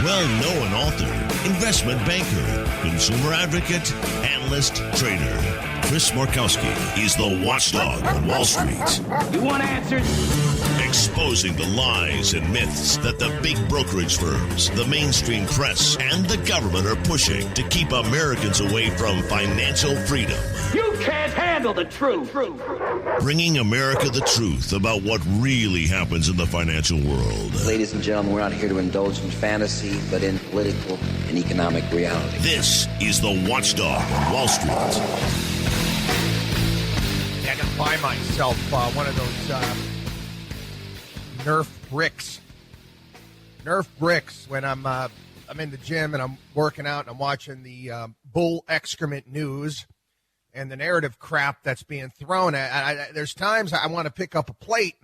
Well-known author, investment banker, consumer advocate, analyst, trader. Chris Markowski is the watchdog on Wall Street. You want answers? Exposing the lies and myths that the big brokerage firms, the mainstream press, and the government are pushing to keep Americans away from financial freedom. You can't handle the truth. Bringing America the truth about what really happens in the financial world. Ladies and gentlemen, we're not here to indulge in fantasy, but in political and economic reality. This is the watchdog on Wall Street. I got to buy myself one of those Nerf bricks. Nerf bricks when I'm in the gym and I'm working out and I'm watching the bull excrement news and the narrative crap that's being thrown at. There's times I want to pick up a plate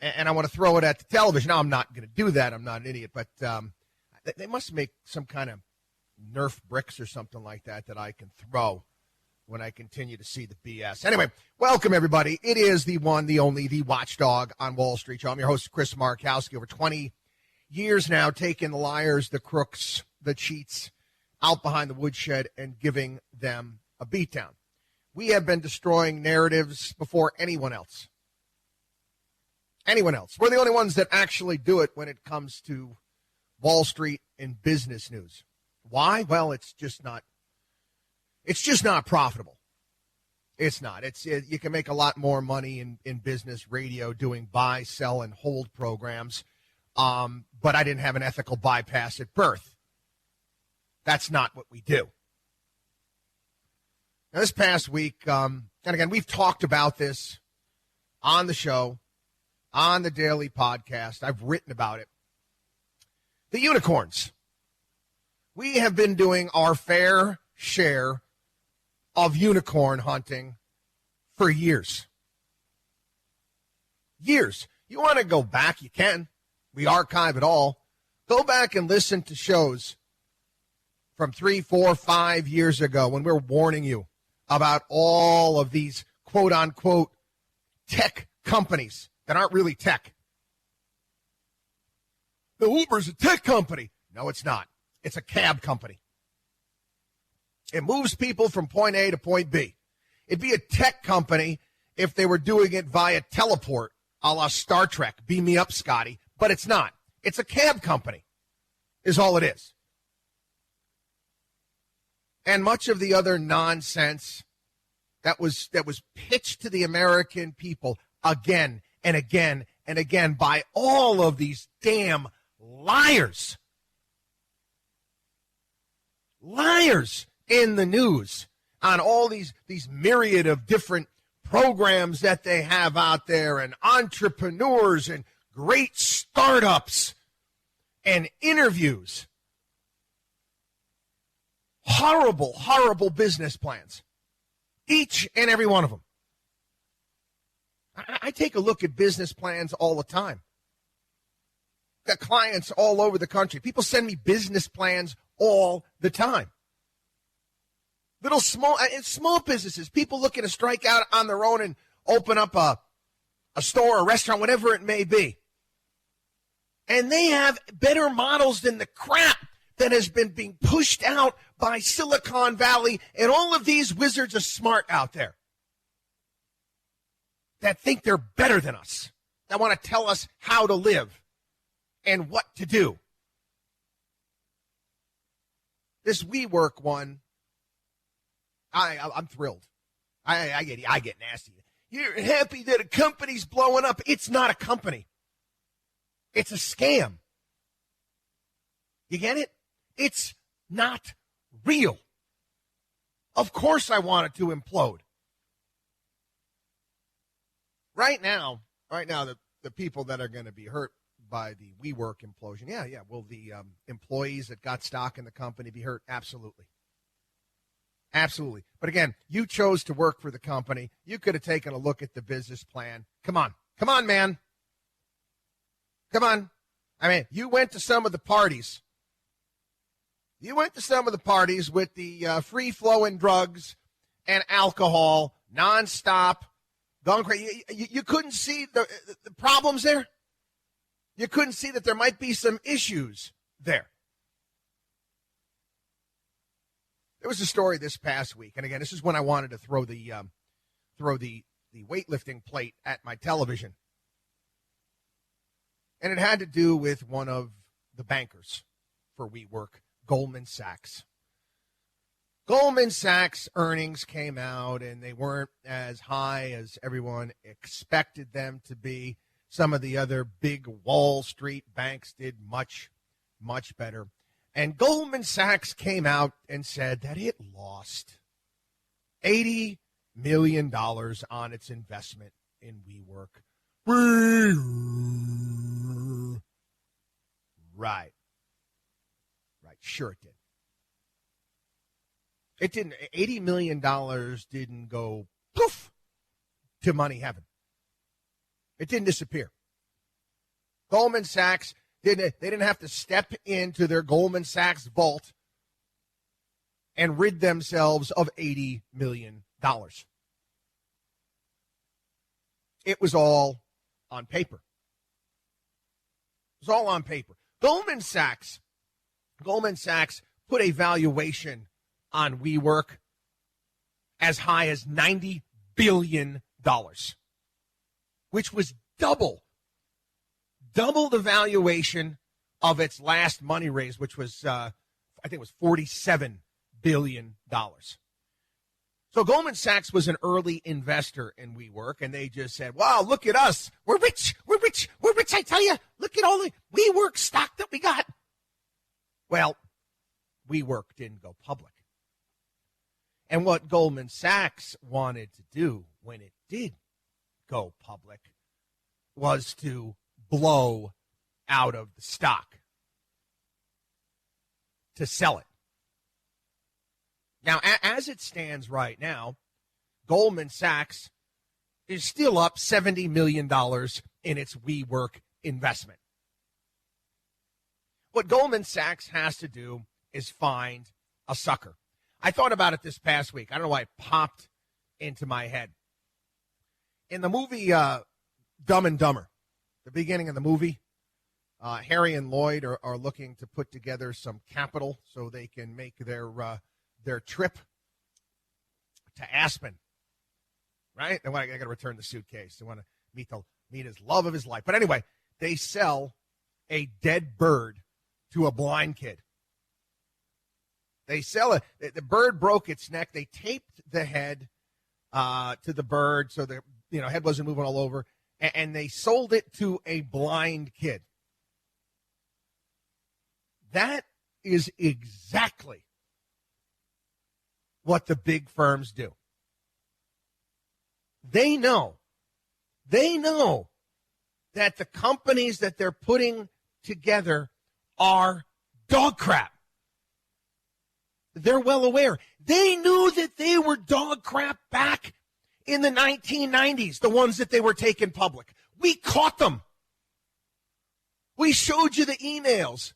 and I want to throw it at the television. Now, I'm not going to do that. I'm not an idiot. But they must make some kind of Nerf bricks or something like that I can throw when I continue to see the BS. Anyway, welcome, everybody. It is the one, the only, the watchdog on Wall Street show. I'm your host, Chris Markowski. Over 20 years now, taking the liars, the crooks, the cheats out behind the woodshed and giving them a beatdown. We have been destroying narratives before anyone else. Anyone else. We're the only ones that actually do it when it comes to Wall Street and business news. Why? Well, it's just not profitable. It's not. You can make a lot more money in business radio doing buy, sell, and hold programs, but I didn't have an ethical bypass at birth. That's not what we do. Now, this past week, and again, we've talked about this on the show, on the daily podcast. I've written about it. The unicorns. We have been doing our fair share of unicorn hunting for years. Years. You want to go back, you can. We archive it all. Go back and listen to shows from 3, 4, 5 years ago when we were warning you about all of these quote-unquote tech companies that aren't really tech. The Uber's a tech company. No, it's not. It's a cab company. It moves people from point A to point B. It'd be a tech company if they were doing it via teleport, a la Star Trek. Beam me up, Scotty. But it's not. It's a cab company is all it is. And much of the other nonsense that was pitched to the American people again and again and again by all of these damn liars. Liars in the news on all these myriad of different programs that they have out there and entrepreneurs and great startups and interviews. Horrible, horrible business plans. Each and every one of them. I take a look at business plans all the time. Got clients all over the country. People send me business plans all the time. Little small businesses, people looking to strike out on their own and open up a store, a restaurant, whatever it may be. And they have better models than the crap that has been being pushed out by Silicon Valley and all of these wizards of smart out there that think they're better than us, that want to tell us how to live and what to do. This WeWork one, I'm thrilled. I get nasty. You're happy that a company's blowing up. It's not a company. It's a scam. You get it? It's not real. Of course I want it to implode. Right now, the people that are going to be hurt by the WeWork implosion, yeah. Will the employees that got stock in the company be hurt? Absolutely. Absolutely. But again, you chose to work for the company. You could have taken a look at the business plan. Come on, man. Come on. I mean, you went to some of the parties. You went to some of the parties with the free-flowing drugs and alcohol nonstop gone crazy. You couldn't see the problems there. You couldn't see that there might be some issues there. There was a story this past week, and again, this is when I wanted to throw the weightlifting plate at my television, and it had to do with one of the bankers for WeWork, Goldman Sachs. Goldman Sachs earnings came out, and they weren't as high as everyone expected them to be. Some of the other big Wall Street banks did much, much better. And Goldman Sachs came out and said that it lost $80 million on its investment in WeWork. Right. Sure it did. It didn't. $80 million didn't go poof to money heaven. It didn't disappear. Goldman Sachs didn't have to step into their Goldman Sachs vault and rid themselves of $80 million. It was all on paper. It was all on paper. Goldman Sachs put a valuation on WeWork as high as $90 billion, which was double the valuation of its last money raise, which was, I think it was $47 billion. So Goldman Sachs was an early investor in WeWork, and they just said, wow, look at us. We're rich, I tell you. Look at all the WeWork stock that we got. Well, WeWork didn't go public. And what Goldman Sachs wanted to do when it did go public was to blow out of the stock, to sell it. Now, as it stands right now, Goldman Sachs is still up $70 million in its WeWork investment. What Goldman Sachs has to do is find a sucker. I thought about it this past week. I don't know why it popped into my head. In the movie Dumb and Dumber, the beginning of the movie, Harry and Lloyd are looking to put together some capital so they can make their trip to Aspen, right? They want to return the suitcase. They want to meet his love of his life. But anyway, they sell a dead bird to a blind kid. They sell it. The bird broke its neck. They taped the head to the bird so the head wasn't moving all over, and they sold it to a blind kid. That is exactly what the big firms do. They know that the companies that they're putting together are dog crap. They're well aware. They knew that they were dog crap back in the 1990s, the ones that they were taking public. We caught them. We showed you the emails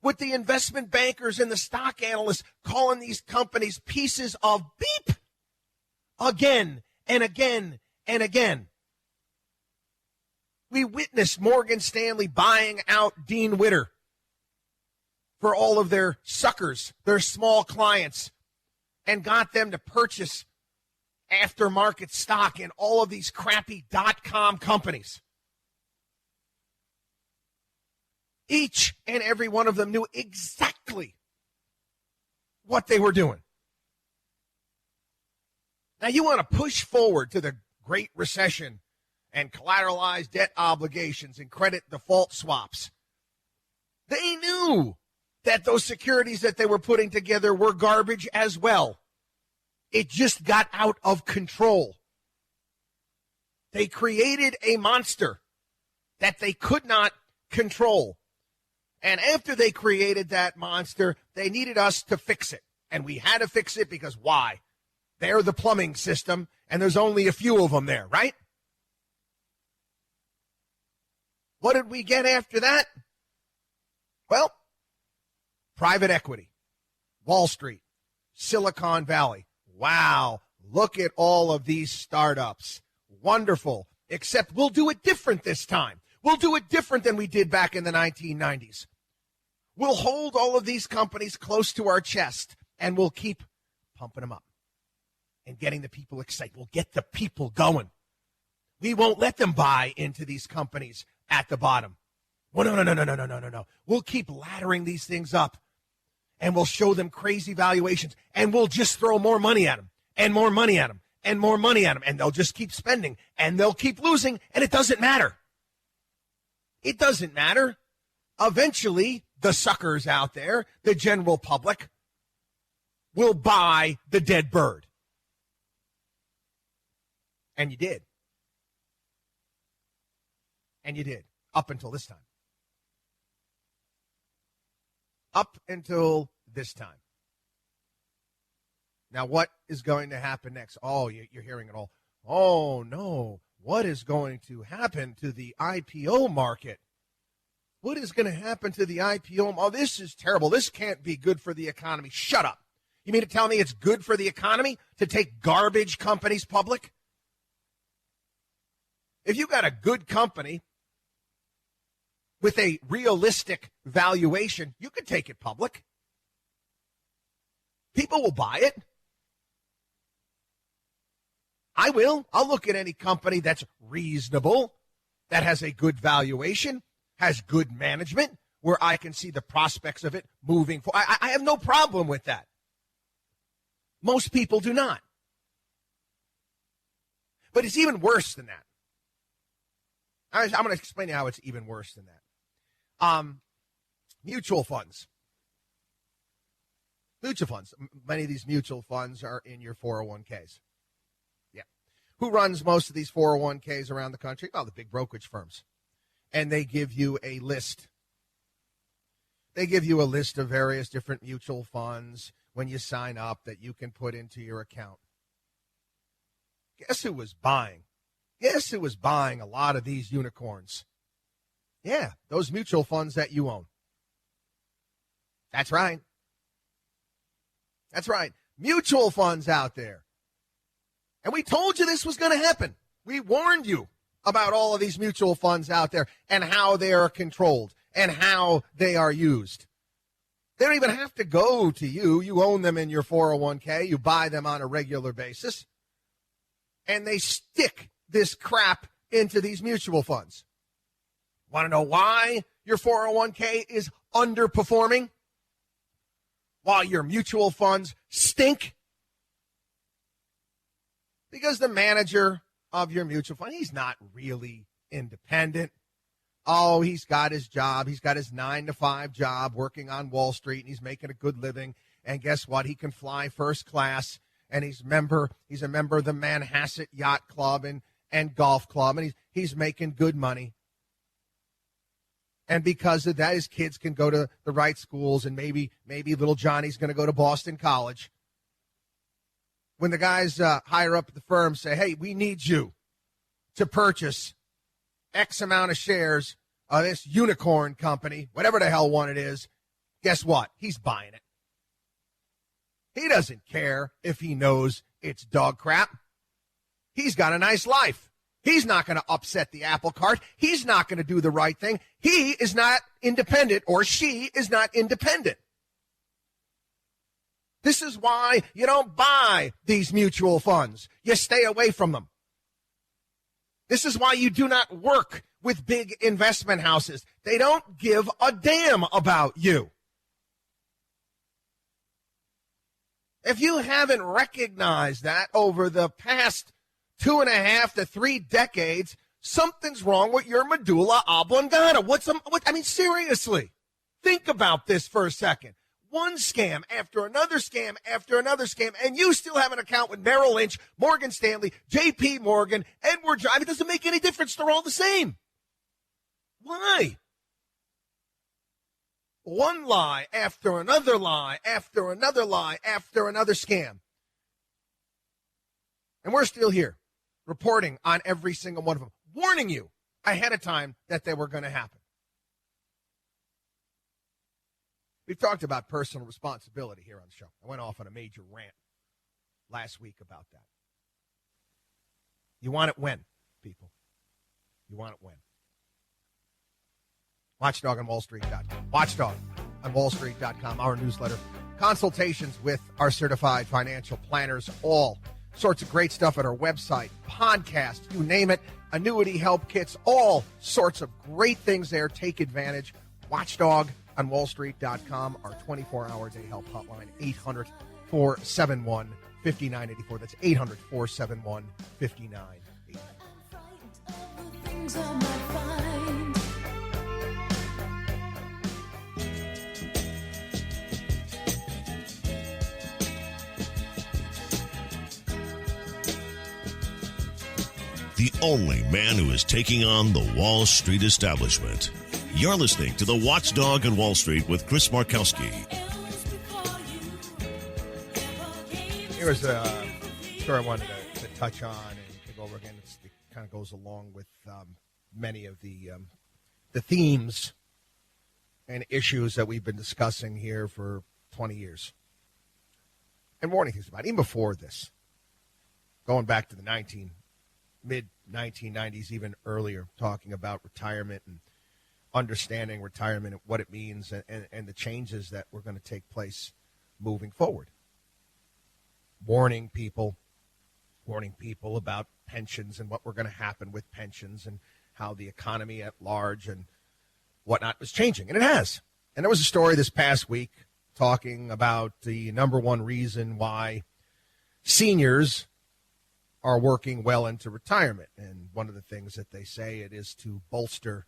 with the investment bankers and the stock analysts calling these companies pieces of beep again and again and again. We witnessed Morgan Stanley buying out Dean Witter for all of their suckers, their small clients, and got them to purchase aftermarket stock in all of these crappy .com companies. Each and every one of them knew exactly what they were doing. Now, you want to push forward to the Great Recession and collateralized debt obligations and credit default swaps. They knew that those securities that they were putting together were garbage as well. It just got out of control. They created a monster that they could not control. And after they created that monster, they needed us to fix it. And we had to fix it because why? They're the plumbing system, and there's only a few of them there, right? What did we get after that? Well, private equity, Wall Street, Silicon Valley. Wow, look at all of these startups. wonderful, except we'll do it different this time. We'll do it different than we did back in the 1990s. We'll hold all of these companies close to our chest, and we'll keep pumping them up and getting the people excited. We'll get the people going. We won't let them buy into these companies at the bottom. Well, no. We'll keep laddering these things up, and we'll show them crazy valuations, and we'll just throw more money at them, and more money at them, and more money at them, and they'll just keep spending, and they'll keep losing, and it doesn't matter. It doesn't matter. Eventually, the suckers out there, the general public, will buy the dead bird. And you did. And you did, up until this time. Up until this time. Now, what is going to happen next? Oh, you're hearing it all. Oh, no. What is going to happen to the IPO market? What is going to happen to the IPO? Oh, this is terrible. This can't be good for the economy. Shut up. You mean to tell me it's good for the economy to take garbage companies public? If you got a good company with a realistic valuation, you could take it public. People will buy it. I will. I'll look at any company that's reasonable, that has a good valuation, has good management, where I can see the prospects of it moving forward. I have no problem with that. Most people do not. But it's even worse than that. I'm going to explain to you how it's even worse than that. Mutual funds. Mutual funds. Many of these mutual funds are in your 401ks. Yeah. Who runs most of these 401ks around the country? Oh, the big brokerage firms. And they give you a list. They give you a list of various different mutual funds when you sign up that you can put into your account. Guess who was buying? Guess who was buying a lot of these unicorns? Yeah, those mutual funds that you own. That's right. That's right. Mutual funds out there. And we told you this was going to happen. We warned you about all of these mutual funds out there and how they are controlled and how they are used. They don't even have to go to you. You own them in your 401k. You buy them on a regular basis. And they stick this crap into these mutual funds. Want to know why your 401k is underperforming? Why your mutual funds stink? Because the manager of your mutual fund, he's not really independent. Oh, he's got his job. He's got his 9-to-5 job working on Wall Street, and he's making a good living. And guess what? He can fly first class, and he's a member of the Manhasset Yacht Club and Golf Club, and he's making good money. And because of that, his kids can go to the right schools, and maybe little Johnny's going to go to Boston College. When the guys higher up at the firm say, hey, we need you to purchase X amount of shares of this unicorn company, whatever the hell one it is, guess what? He's buying it. He doesn't care if he knows it's dog crap. He's got a nice life. He's not going to upset the apple cart. He's not going to do the right thing. He is not independent, or she is not independent. This is why you don't buy these mutual funds. You stay away from them. This is why you do not work with big investment houses. They don't give a damn about you. If you haven't recognized that over the past 2.5 to 3 decades, something's wrong with your medulla oblongata. Seriously, think about this for a second. One scam after another scam after another scam, and you still have an account with Merrill Lynch, Morgan Stanley, J.P. Morgan, Edward Johnson. It doesn't make any difference. They're all the same. Why? One lie after another lie after another lie after another scam. And we're still here, reporting on every single one of them, warning you ahead of time that they were going to happen. We've talked about personal responsibility here on the show. I went off on a major rant last week about that. You want it when, people. You want it when. WatchdogOnWallStreet.com. WatchdogOnWallStreet.com, our newsletter. Consultations with our certified financial planners. All sorts of great stuff at our website. Podcast, you name it. Annuity help kits. All sorts of great things there. Take advantage. WatchdogOnWallStreet.com, our 24-hour day help hotline. 800-471-5984. That's 800-471-5984. The only man who is taking on the Wall Street establishment. You're listening to The Watchdog on Wall Street with Chris Markowski. Here's a story I wanted to touch on and go over again. It kind of goes along with many of the themes and issues that we've been discussing here for 20 years. And warning things about it. Even before this, going back to the mid-1990s, even earlier, talking about retirement and understanding retirement and what it means and the changes that were going to take place moving forward. Warning people about pensions and what were going to happen with pensions and how the economy at large and whatnot was changing. And it has. And there was a story this past week talking about the number one reason why seniors are working well into retirement. And one of the things that they say it is to bolster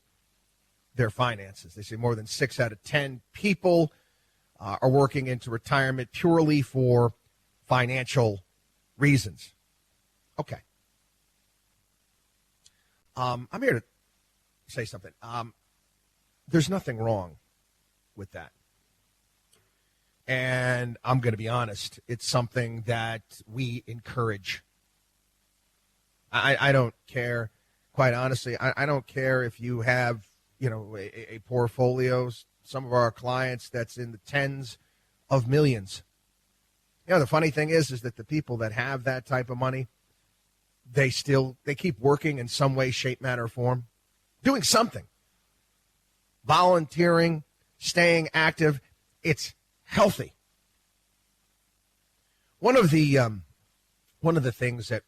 their finances. They say more than 6 out of 10 people are working into retirement purely for financial reasons. Okay. I'm here to say something. There's nothing wrong with that. And I'm going to be honest. It's something that we encourage. I don't care, quite honestly. I don't care if you have, a portfolio, some of our clients that's in the tens of millions. The funny thing is that the people that have that type of money, they keep working in some way, shape, manner, or form, doing something, volunteering, staying active. It's healthy. One of the things that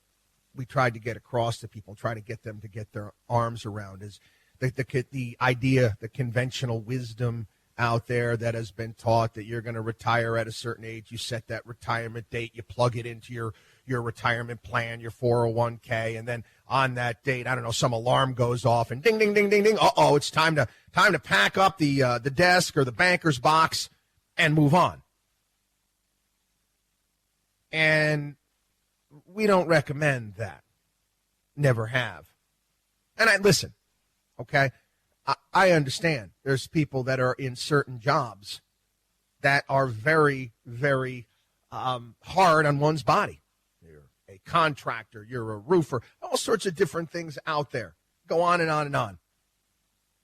we tried to get across to people, try to get them to get their arms around is the idea, the conventional wisdom out there that has been taught that you're going to retire at a certain age. You set that retirement date, you plug it into your retirement plan, your 401k, and then on that date, I don't know, some alarm goes off and ding, ding, ding, ding, ding. Uh-oh, it's time to pack up the desk or the banker's box and move on. And we don't recommend that. Never have. And listen, okay? I understand there's people that are in certain jobs that are very, very hard on one's body. You're a contractor, you're a roofer, all sorts of different things out there. Go on and on and on.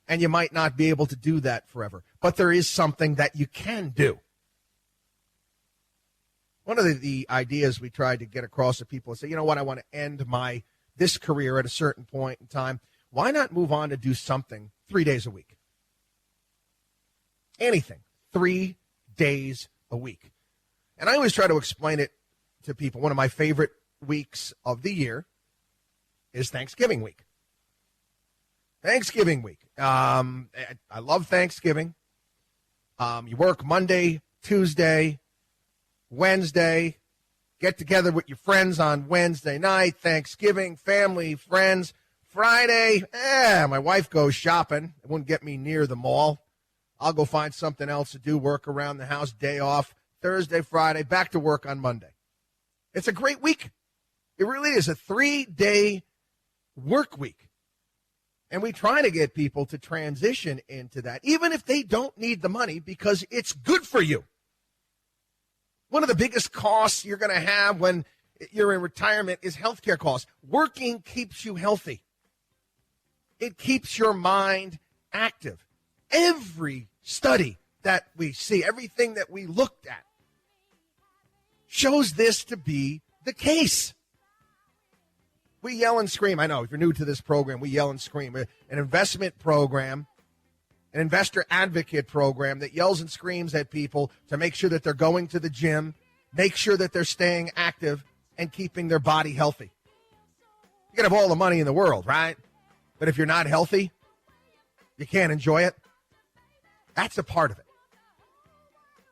And you might not be able to do that forever. But there is something that you can do. One of the ideas we tried to get across to people is say, you know what, I want to end this career at a certain point in time. Why not move on to do something 3 days a week? Anything, 3 days a week. And I always try to explain it to people. One of my favorite weeks of the year is Thanksgiving week. Thanksgiving week. I love Thanksgiving. You work Monday, Tuesday, Wednesday, get together with your friends on Wednesday night, Thanksgiving, family, friends. Friday, my wife goes shopping. It wouldn't get me near the mall. I'll go find something else to do, work around the house, day off. Thursday, Friday, back to work on Monday. It's a great week. It really is a 3-day work week. And we try to get people to transition into that, even if they don't need the money, because it's good for you. One of the biggest costs you're going to have when you're in retirement is healthcare costs. Working keeps you healthy. It keeps your mind active. Every study that we see, everything that we looked at, shows this to be the case. We yell and scream. I know, if you're new to this program, we yell and scream. An investment program, an investor advocate program that yells and screams at people to make sure that they're going to the gym, make sure that they're staying active and keeping their body healthy. You can have all the money in the world, right? But if you're not healthy, you can't enjoy it. That's a part of it.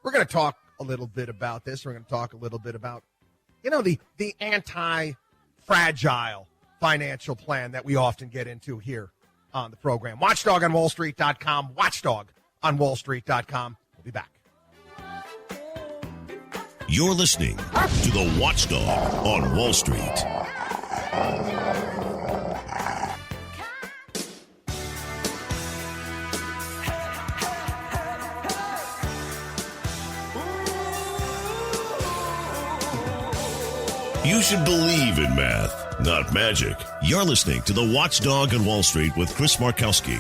We're going to talk a little bit about this. We're going to talk a little bit about, the anti-fragile financial plan that we often get into here on the program. WatchDogOnWallStreet.com. WatchdogOnWallStreet.com. We'll be back. You're listening to the Watchdog on Wall Street. You should believe in math, not magic. You're listening to the Watchdog on Wall Street with Chris Markowski.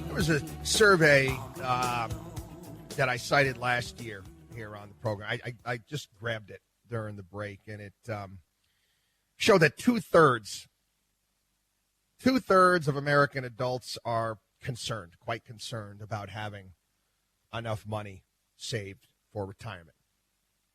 There was a survey that I cited last year here on the program. I just grabbed it during the break, and it showed that two-thirds of American adults are quite concerned about having enough money saved for retirement.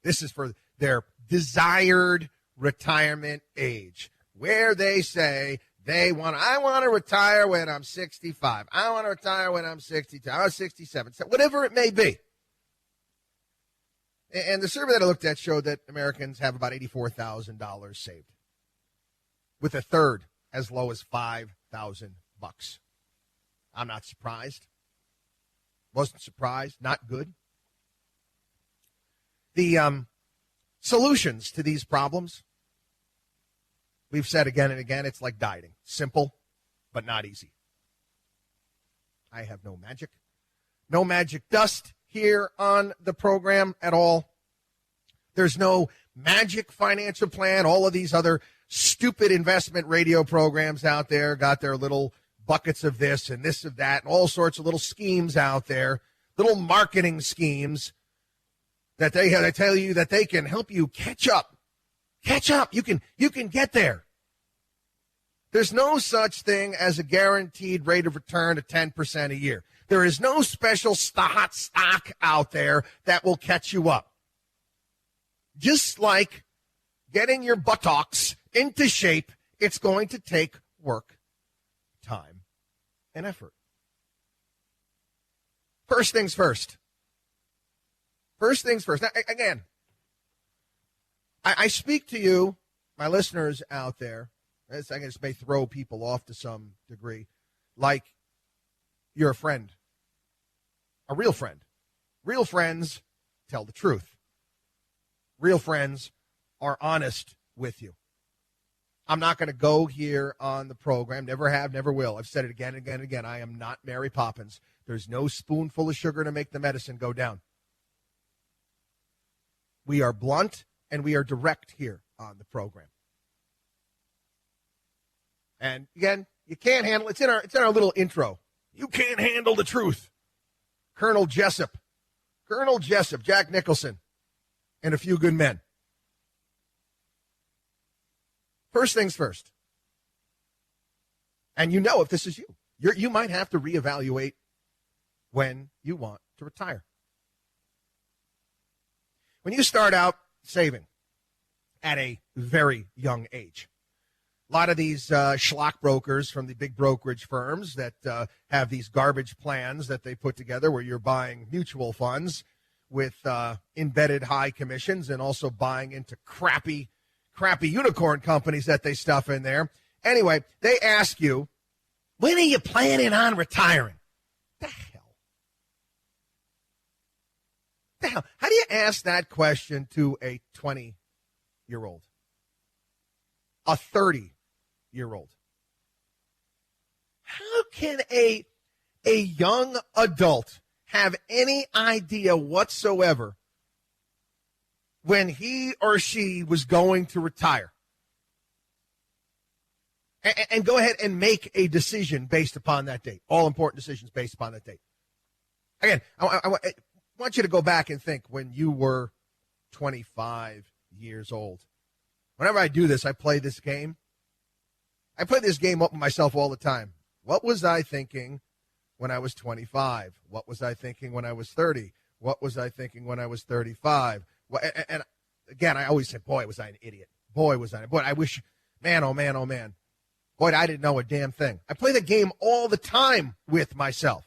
This is for their desired retirement age, where they say I want to retire when I'm 65. I want to retire when I'm 62. I was 67. So whatever it may be. And the survey that I looked at showed that Americans have about $84,000 saved, with a third as low as $5,000. I'm not surprised. Wasn't surprised. Not good. The solutions to these problems, we've said again and again, it's like dieting. Simple, but not easy. I have no magic dust here on the program at all. There's no magic financial plan. All of these other stupid investment radio programs out there got their little buckets of this and this of that, and all sorts of little schemes out there, little marketing schemes that they tell you that they can help you catch up. You can get there. There's no such thing as a guaranteed rate of return of 10% a year. There is no special hot stock out there that will catch you up. Just like getting your buttocks into shape, it's going to take work, time, and effort. First things first. Now, again, I speak to you, my listeners out there. This may throw people off to some degree, like you're a friend, a real friend. Real friends tell the truth. Real friends are honest with you. I'm not going to go here on the program, never have, never will. I've said it again and again and again. I am not Mary Poppins. There's no spoonful of sugar to make the medicine go down. We are blunt and we are direct here on the program. And again, you can't handle it's in our little intro. You can't handle the truth. Colonel Jessup, Jack Nicholson, and a few good men. First things first. And if this is you might have to reevaluate when you want to retire. When you start out saving at a very young age, a lot of these schlock brokers from the big brokerage firms that have these garbage plans that they put together where you're buying mutual funds with embedded high commissions and also buying into crappy unicorn companies that they stuff in there. Anyway, they ask you, when are you planning on retiring? The hell? How do you ask that question to a 20-year-old? A 30-year-old? How can a young adult have any idea whatsoever when he or she was going to retire? And go ahead and make a decision based upon that date. All important decisions based upon that date. Again, I want you to go back and think when you were 25 years old. Whenever I do this, I play this game. I play this game up with myself all the time. What was I thinking when I was 25? What was I thinking when I was 30? What was I thinking when I was 35? And again, I always say, boy, was I an idiot. Boy, I wish, man, oh, man, oh, man. Boy, I didn't know a damn thing. I play the game all the time with myself.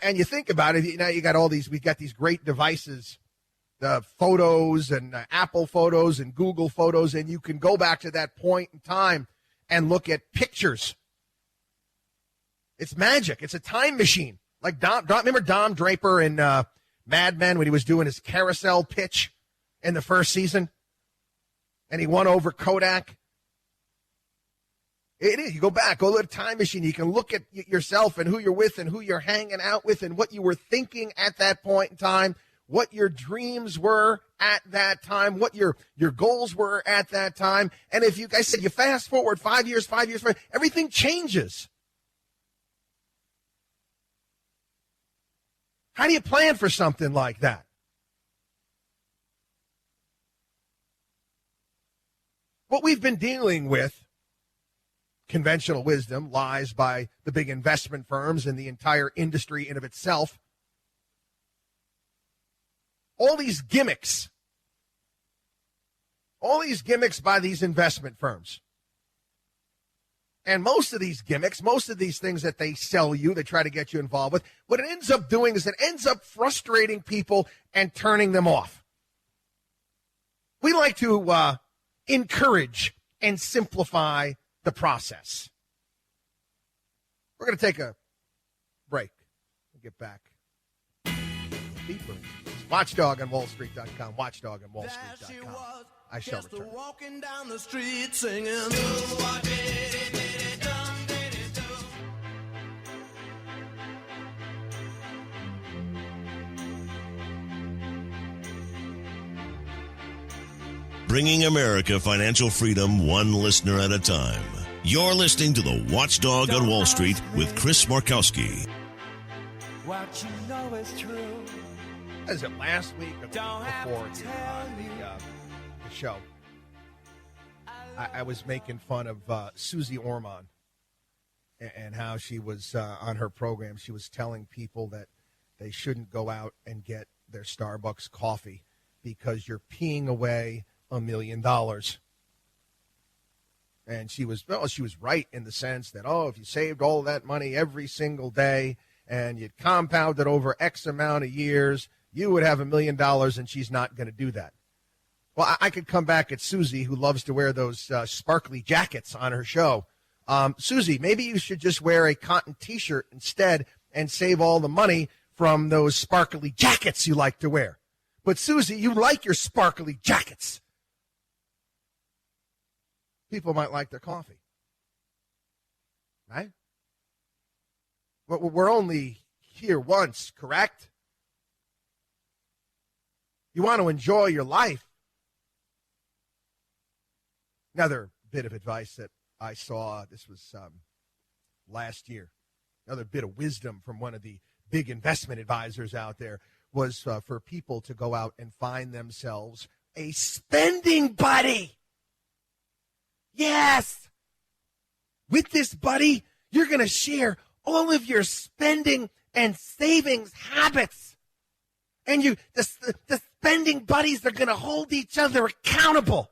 And you think about it, now you got we got these great devices, the photos and Apple Photos and Google Photos, and you can go back to that point in time and look at pictures. It's magic. It's a time machine. Like remember Don Draper in Mad Men when he was doing his carousel pitch in the first season? And he won over Kodak. It is. You go back, go to the time machine. You can look at yourself and who you're with and who you're hanging out with and what you were thinking at that point in time, what your dreams were at that time, what your goals were at that time. And if you guys said you fast forward 5 years, everything changes. How do you plan for something like that? What we've been dealing with, conventional wisdom, lies by the big investment firms and the entire industry in of itself. All these gimmicks by these investment firms. And most of these gimmicks, most of these things that they sell you, they try to get you involved with, what it ends up doing is it ends up frustrating people and turning them off. We like to encourage and simplify the process. We're going to take a break. We'll get back deeper. Watchdog on WallStreet.com. Watchdog on WallStreet.com. I shall return. Walking down the street singing. Bringing America financial freedom one listener at a time. You're listening to the Watchdog on Wall Street with Chris Markowski. What you know is true. Is it last week or the week before the show? I was making fun of Susie Orman and how she was on her program. She was telling people that they shouldn't go out and get their Starbucks coffee because you're peeing away $1 million. And she was right in the sense that, if you saved all of that money every single day and you'd compound it over X amount of years, you would have $1 million, and she's not going to do that. Well, I could come back at Susie, who loves to wear those sparkly jackets on her show. Susie, maybe you should just wear a cotton T-shirt instead and save all the money from those sparkly jackets you like to wear. But, Susie, you like your sparkly jackets. People might like their coffee. Right? We're only here once, correct? You want to enjoy your life. Another bit of advice that I saw, this was last year, another bit of wisdom from one of the big investment advisors out there was for people to go out and find themselves a spending buddy. Yes. With this buddy, you're going to share all of your spending and savings habits. And the spending buddies are going to hold each other accountable.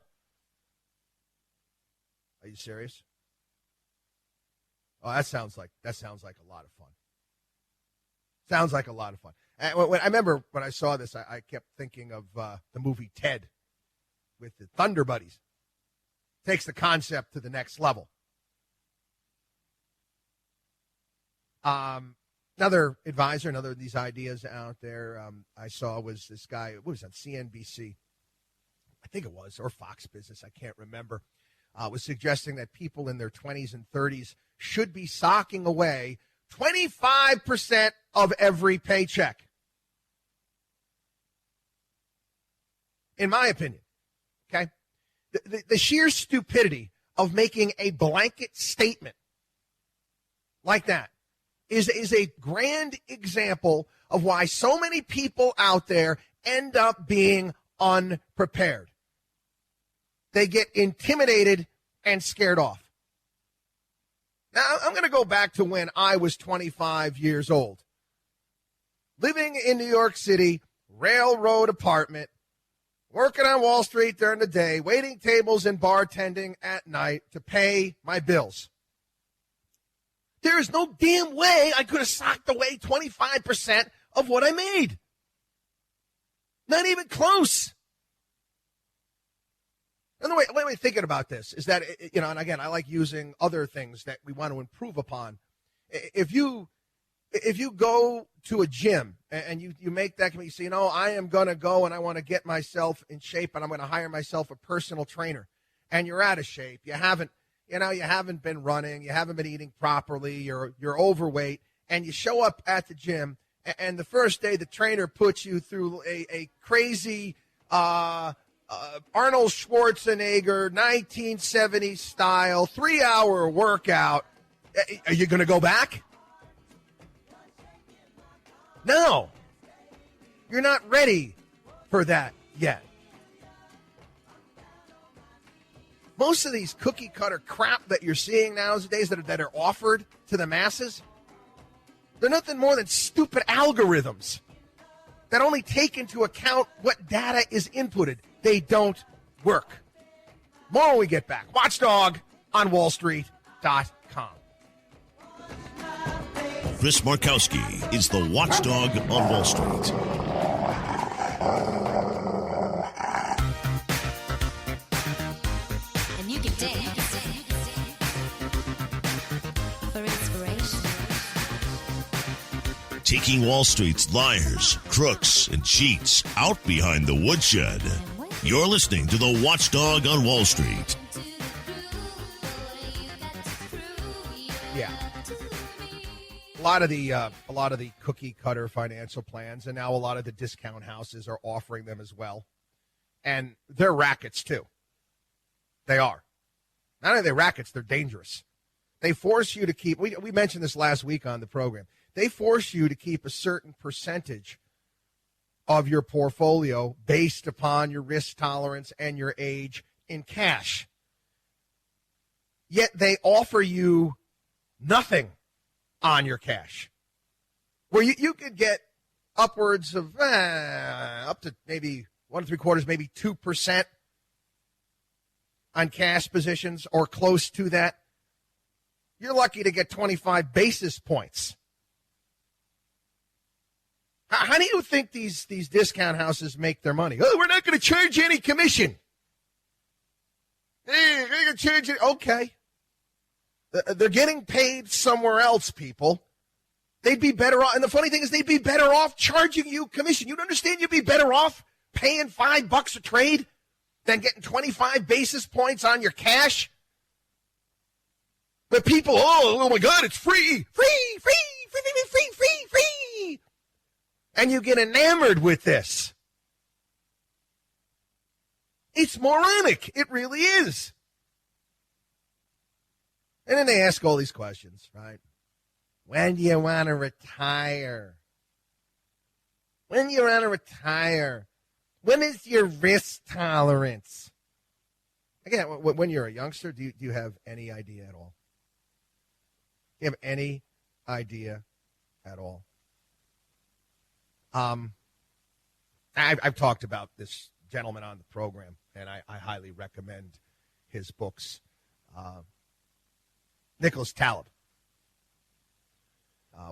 Are you serious? Oh, that sounds like a lot of fun. Sounds like a lot of fun. And I remember when I saw this, I kept thinking of the movie Ted with the Thunder Buddies. Takes the concept to the next level. Another advisor, another of these ideas out there I saw was this guy, what was that, CNBC, I think it was, or Fox Business, I can't remember, was suggesting that people in their 20s and 30s should be socking away 25% of every paycheck. In my opinion, okay? The sheer stupidity of making a blanket statement like that is a grand example of why so many people out there end up being unprepared. They get intimidated and scared off. Now, I'm going to go back to when I was 25 years old. Living in New York City, railroad apartment, working on Wall Street during the day, waiting tables and bartending at night to pay my bills. There is no damn way I could have socked away 25% of what I made. Not even close. And the way thinking about this is that, and again, I like using other things that we want to improve upon. If you go to a gym and you make that commitment, you say, I am going to go and I want to get myself in shape and I'm going to hire myself a personal trainer, and you're out of shape. You haven't been running, you haven't been eating properly, you're overweight, and you show up at the gym, and the first day the trainer puts you through a crazy Arnold Schwarzenegger 1970s style 3-hour workout. Are you going to go back? No. You're not ready for that yet. Most of these cookie cutter crap that you're seeing nowadays that are offered to the masses, they're nothing more than stupid algorithms that only take into account what data is inputted. They don't work. More when we get back. Watchdog on WallStreet.com. Chris Markowski is the watchdog on Wall Street. And you can dance for inspiration. Taking Wall Street's liars, crooks, and cheats out behind the woodshed. You're listening to the Watchdog on Wall Street. Yeah. A lot of the cookie cutter financial plans, and now a lot of the discount houses are offering them as well. And they're rackets too. They are. Not only are they rackets, they're dangerous. They force you to keep, we mentioned this last week on the program, they force you to keep a certain percentage of your portfolio based upon your risk tolerance and your age in cash. Yet they offer you nothing on your cash, where you could get upwards of up to maybe 1 3/4, maybe 2% on cash positions or close to that. You're lucky to get 25 basis points. How do you think these discount houses make their money? Oh, we're not going to charge you any commission. Hey, we're going to charge you. Okay. They're getting paid somewhere else, people. They'd be better off. And the funny thing is, they'd be better off charging you commission. You'd understand you'd be better off paying $5 a trade than getting 25 basis points on your cash. But people, oh my God, it's free. And you get enamored with this. It's moronic. It really is. And then they ask all these questions, right? When do you want to retire? When do you want to retire? When is your risk tolerance? Again, when you're a youngster, do you have any idea at all? Do you have any idea at all? I've talked about this gentleman on the program, and I highly recommend his books. Nicholas Taleb.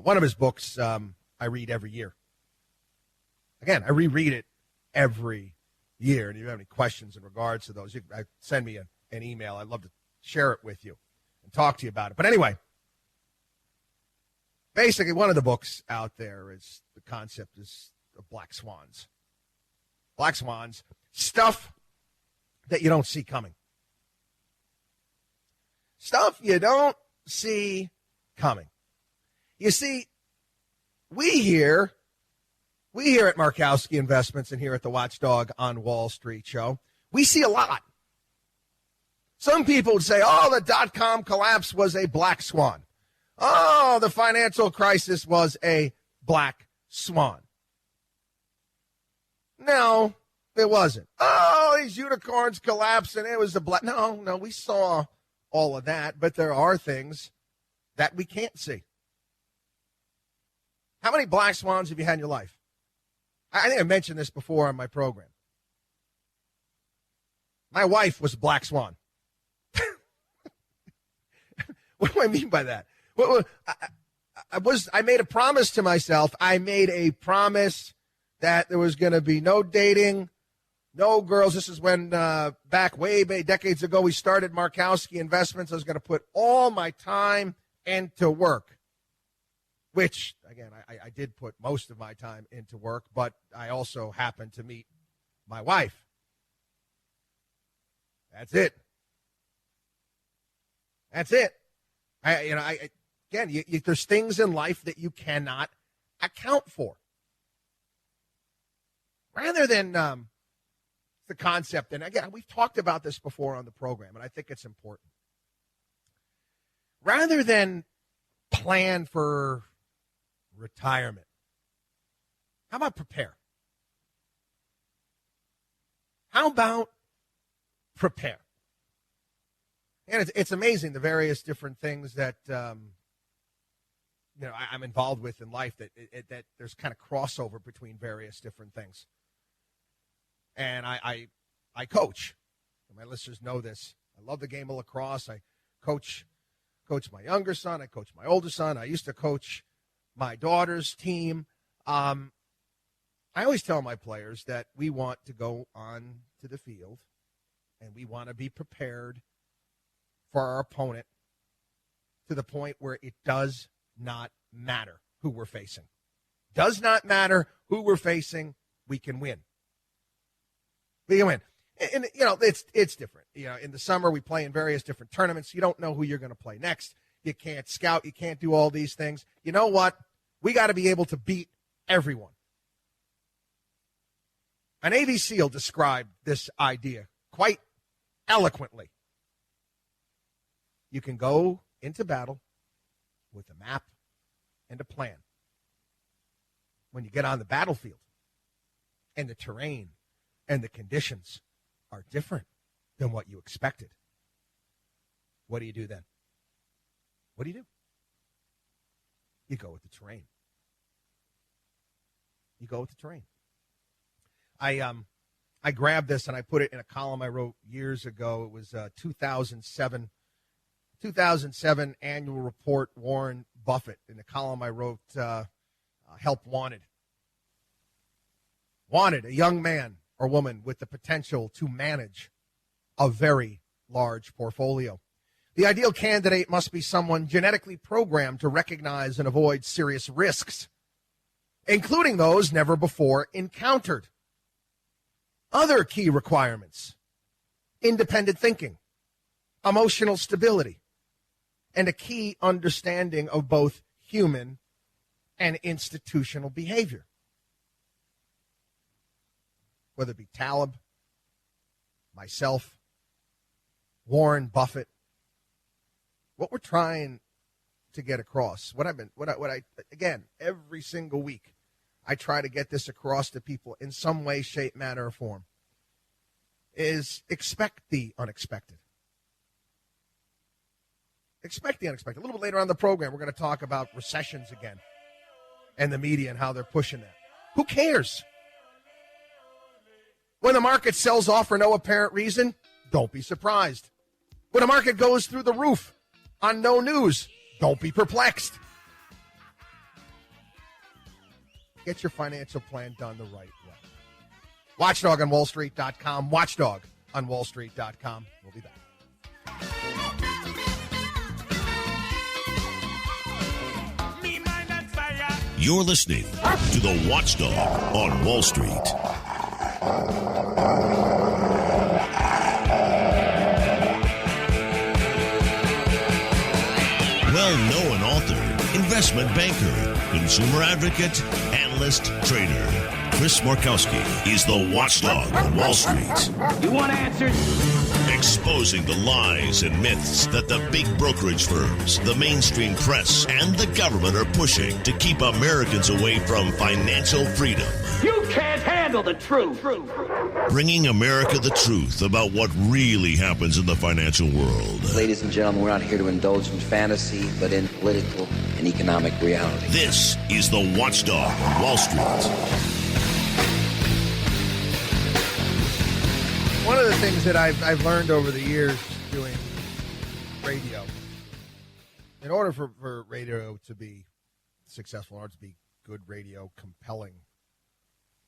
One of his books I read every year. Again, I reread it every year. And if you have any questions in regards to those, send me an email. I'd love to share it with you and talk to you about it. But anyway, basically one of the books out there is the concept is of black swans. Black swans, stuff that you don't see coming. Stuff you don't see coming. You see, we here at Markowski Investments and here at the Watchdog on Wall Street show, we see a lot. Some people would say, the dot-com collapse was a black swan. Oh, the financial crisis was a black swan. No, it wasn't. Oh, these unicorns collapsed and it was the black. No, we saw all of that, but there are things that we can't see. How many black swans have you had in your life? I think I mentioned this before on my program. My wife was a black swan. What do I mean by that? I made a promise to myself. I made a promise that there was going to be no dating, no girls. This is when back way decades ago we started Markowski Investments. I was going to put all my time into work, which, again, I did put most of my time into work, but I also happened to meet my wife. That's it. That's it. There's things in life that you cannot account for. Rather than the concept, and again, we've talked about this before on the program, and I think it's important. Rather than plan for retirement, how about prepare? How about prepare? And it's amazing the various different things that I'm involved with in life that there's kind of crossover between various different things. And I coach. My listeners know this. I love the game of lacrosse. I coach my younger son. I coach my older son. I used to coach my daughter's team. I always tell my players that we want to go on to the field and we want to be prepared for our opponent to the point where it does not matter who we're facing. Does not matter who we're facing, we can win. We can win. And it's different. In the summer we play in various different tournaments. You don't know who you're going to play next. You can't scout. You can't do all these things. You know what? We got to be able to beat everyone. A Navy SEAL described this idea quite eloquently. You can go into battle with a map and a plan. When you get on the battlefield and the terrain and the conditions are different than what you expected, what do you do then? What do? You go with the terrain. You go with the terrain. I grabbed this and I put it in a column I wrote years ago. It was 2007 annual report, Warren Buffett. In the column I wrote, Help Wanted. Wanted, a young man or woman with the potential to manage a very large portfolio. The ideal candidate must be someone genetically programmed to recognize and avoid serious risks, including those never before encountered. Other key requirements: independent thinking, emotional stability, and a key understanding of both human and institutional behavior. Whether it be Taleb, myself, Warren Buffett, what we're trying to get across, again, every single week, I try to get this across to people in some way, shape, manner, or form, is expect the unexpected. Expect the unexpected. A little bit later on in the program, we're going to talk about recessions again and the media and how they're pushing that. Who cares? When the market sells off for no apparent reason, don't be surprised. When the market goes through the roof on no news, don't be perplexed. Get your financial plan done the right way. WatchdogOnWallStreet.com. WatchdogOnWallStreet.com. We'll be back. You're listening to the Watchdog on Wall Street. Well-known author, investment banker, consumer advocate, analyst, trader. Chris Markowski is the watchdog on Wall Street. You want answers? Exposing the lies and myths that the big brokerage firms, the mainstream press, and the government are pushing to keep Americans away from financial freedom. You can't handle the truth. Bringing America the truth about what really happens in the financial world. Ladies and gentlemen, we're not here to indulge in fantasy, but in political and economic reality. This is the watchdog on Wall Street. One of the things that I've learned over the years doing radio, in order for radio to be successful, in order to be good radio, compelling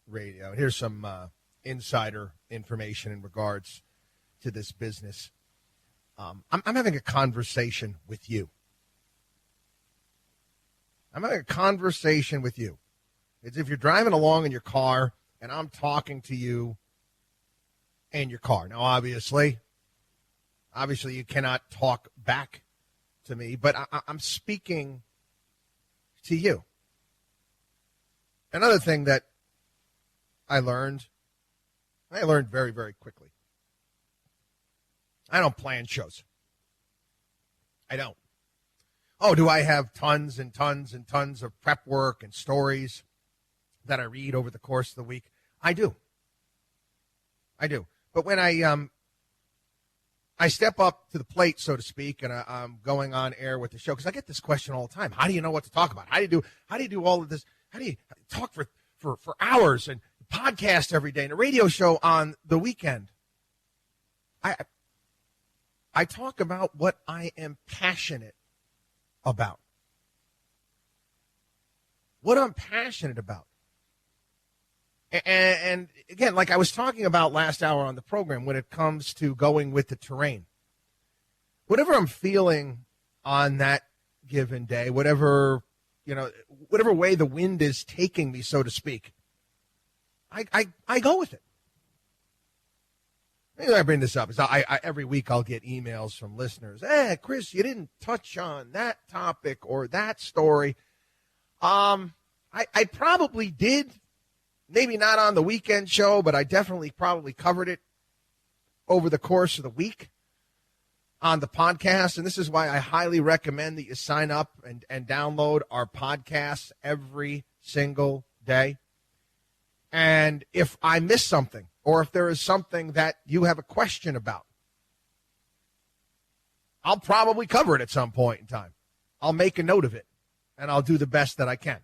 radio, and here's some insider information in regards to this business. I'm having a conversation with you. I'm having a conversation with you. It's if you're driving along in your car and I'm talking to you in your car. Now, obviously you cannot talk back to me, but I'm speaking to you. Another thing that I learned very, very quickly. I don't plan shows. I don't. Oh, do I have tons and tons and tons of prep work and stories that I read over the course of the week? I do. But when I step up to the plate, so to speak, and I'm going on air with the show, because I get this question all the time. How do you know what to talk about? How do you do all of this? How do you talk for hours and podcast every day and a radio show on the weekend? I talk about what I am passionate about. What I'm passionate about. And again, like I was talking about last hour on the program, when it comes to going with the terrain, whatever I'm feeling on that given day, whatever way the wind is taking me, so to speak, I go with it. Maybe I bring this up is I every week I'll get emails from listeners. Hey, Chris, you didn't touch on that topic or that story. I probably did. Maybe not on the weekend show, but I definitely probably covered it over the course of the week on the podcast. And this is why I highly recommend that you sign up and download our podcasts every single day. And if I miss something, or if there is something that you have a question about, I'll probably cover it at some point in time. I'll make a note of it, and I'll do the best that I can.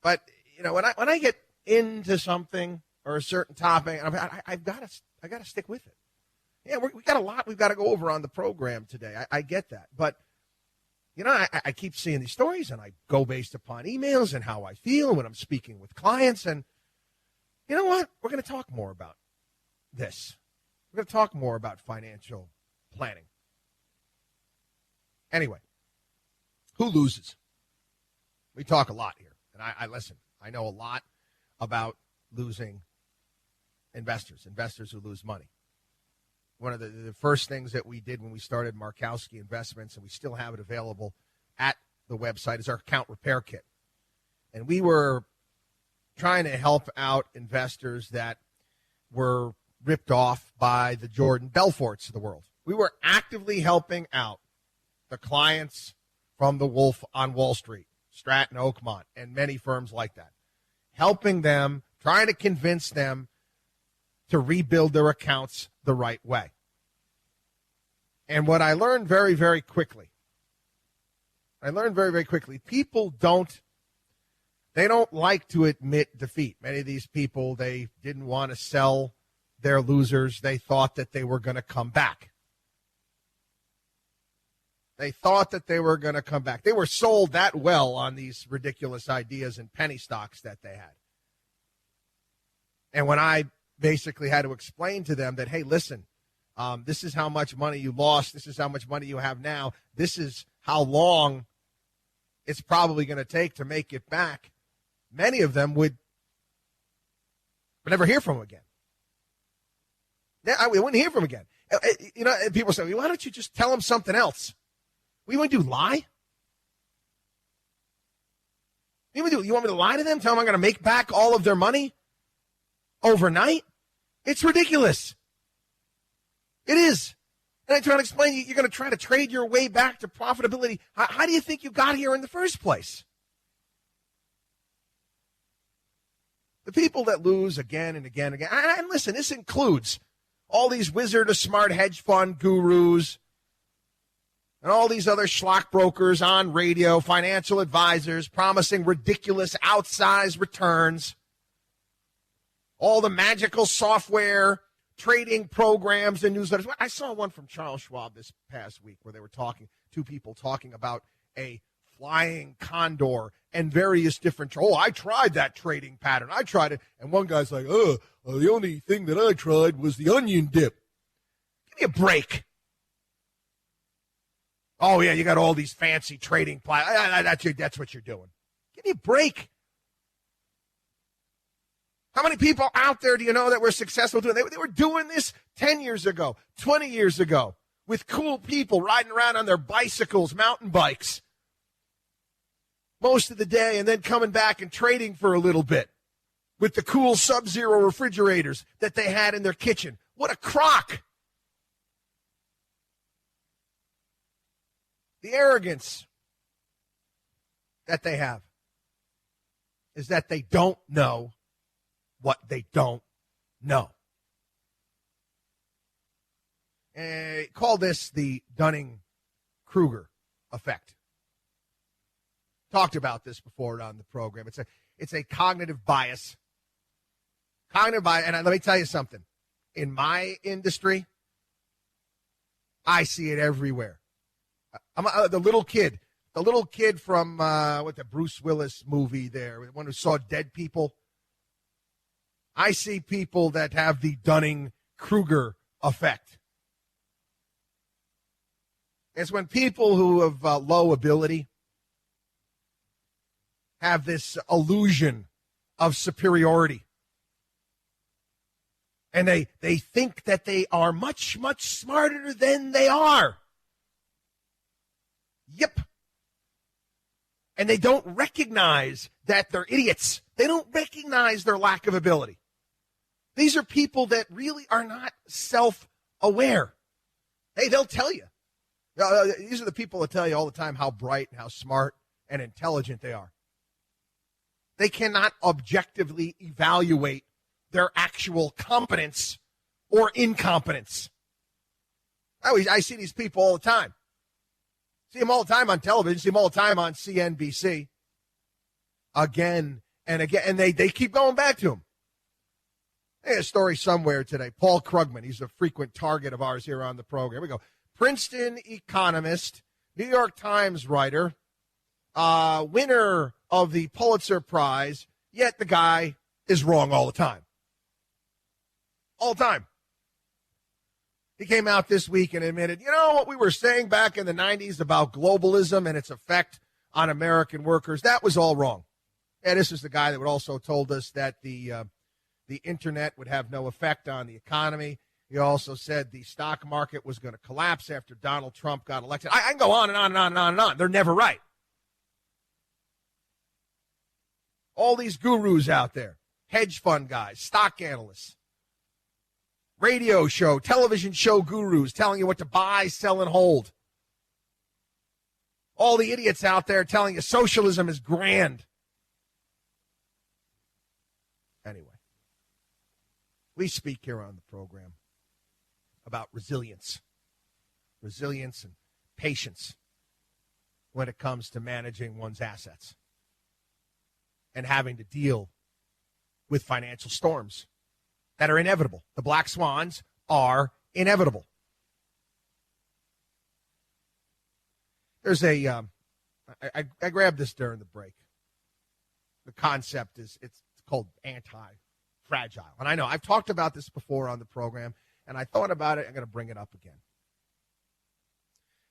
But when I get into something or a certain topic, I've got to stick with it. Yeah, we got a lot we've got to go over on the program today. I get that, but I keep seeing these stories, and I go based upon emails and how I feel when I'm speaking with clients. And you know what? We're going to talk more about this. We're going to talk more about financial planning. Anyway, who loses? We talk a lot here, and I listen. I know a lot about losing investors who lose money. One of the first things that we did when we started Markowski Investments, and we still have it available at the website, is our account repair kit. And we were trying to help out investors that were ripped off by the Jordan Belforts of the world. We were actively helping out the clients from the Wolf on Wall Street, Stratton, Oakmont, and many firms like that, helping them, trying to convince them to rebuild their accounts the right way. And what I learned very, very quickly, people don't like to admit defeat. Many of these people, they didn't want to sell their losers. They thought that they were going to come back. They were sold that well on these ridiculous ideas and penny stocks that they had. And when I basically had to explain to them that, hey, listen, this is how much money you lost. This is how much money you have now. This is how long it's probably going to take to make it back. Many of them would never hear from them again. We wouldn't hear from them again. People say, well, why don't you just tell them something else? We want to lie? You want me to lie to them? Tell them I'm going to make back all of their money overnight? It's ridiculous. It is. And I try to explain, you're going to try to trade your way back to profitability. How do you think you got here in the first place? The people that lose again and again and again, and listen, this includes all these wizard of smart hedge fund gurus and all these other schlock brokers on radio, financial advisors promising ridiculous outsized returns, all the magical software trading programs and newsletters. I saw one from Charles Schwab this past week where they were two people talking about a flying condor and various different, I tried that trading pattern. I tried it. And one guy's like, the only thing that I tried was the onion dip. Give me a break. Oh, yeah, you got all these fancy trading that's what you're doing. Give me a break. How many people out there do you know that were successful doing it? They were doing this 10 years ago, 20 years ago, with cool people riding around on their bicycles, mountain bikes, most of the day, and then coming back and trading for a little bit with the cool Sub-Zero refrigerators that they had in their kitchen. What a crock. The arrogance that they have is that they don't know what they don't know. Call this the Dunning-Kruger effect. Talked about this before on the program. It's a cognitive bias. Cognitive bias, and let me tell you something. In my industry, I see it everywhere. I'm the little kid from the Bruce Willis movie there, the one who saw dead people. I see people that have the Dunning-Kruger effect. It's when people who have low ability have this illusion of superiority. And they think that they are much, much smarter than they are. Yep. And they don't recognize that they're idiots. They don't recognize their lack of ability. These are people that really are not self-aware. Hey, they'll tell you. These are the people that tell you all the time how bright and how smart and intelligent they are. They cannot objectively evaluate their actual competence or incompetence. I see these people all the time. See them all the time on television. See them all the time on CNBC. Again and again. And they keep going back to them. Hey, a story somewhere today. Paul Krugman. He's a frequent target of ours here on the program. Here we go. Princeton economist, New York Times writer, winner of the Pulitzer Prize, yet the guy is wrong all the time. All the time. He came out this week and admitted, what we were saying back in the 90s about globalism and its effect on American workers, that was all wrong. And this is the guy that would also told us that the internet would have no effect on the economy. He also said the stock market was going to collapse after Donald Trump got elected. I can go on and on and on and on and on. They're never right. All these gurus out there, hedge fund guys, stock analysts, radio show, television show gurus telling you what to buy, sell, and hold. All the idiots out there telling you socialism is grand. Anyway, we speak here on the program about resilience and patience when it comes to managing one's assets and having to deal with financial storms that are inevitable. The black swans are inevitable. There's I grabbed this during the break. The concept is it's called anti-fragile. And I know I've talked about this before on the program, and I thought about it. I'm going to bring it up again.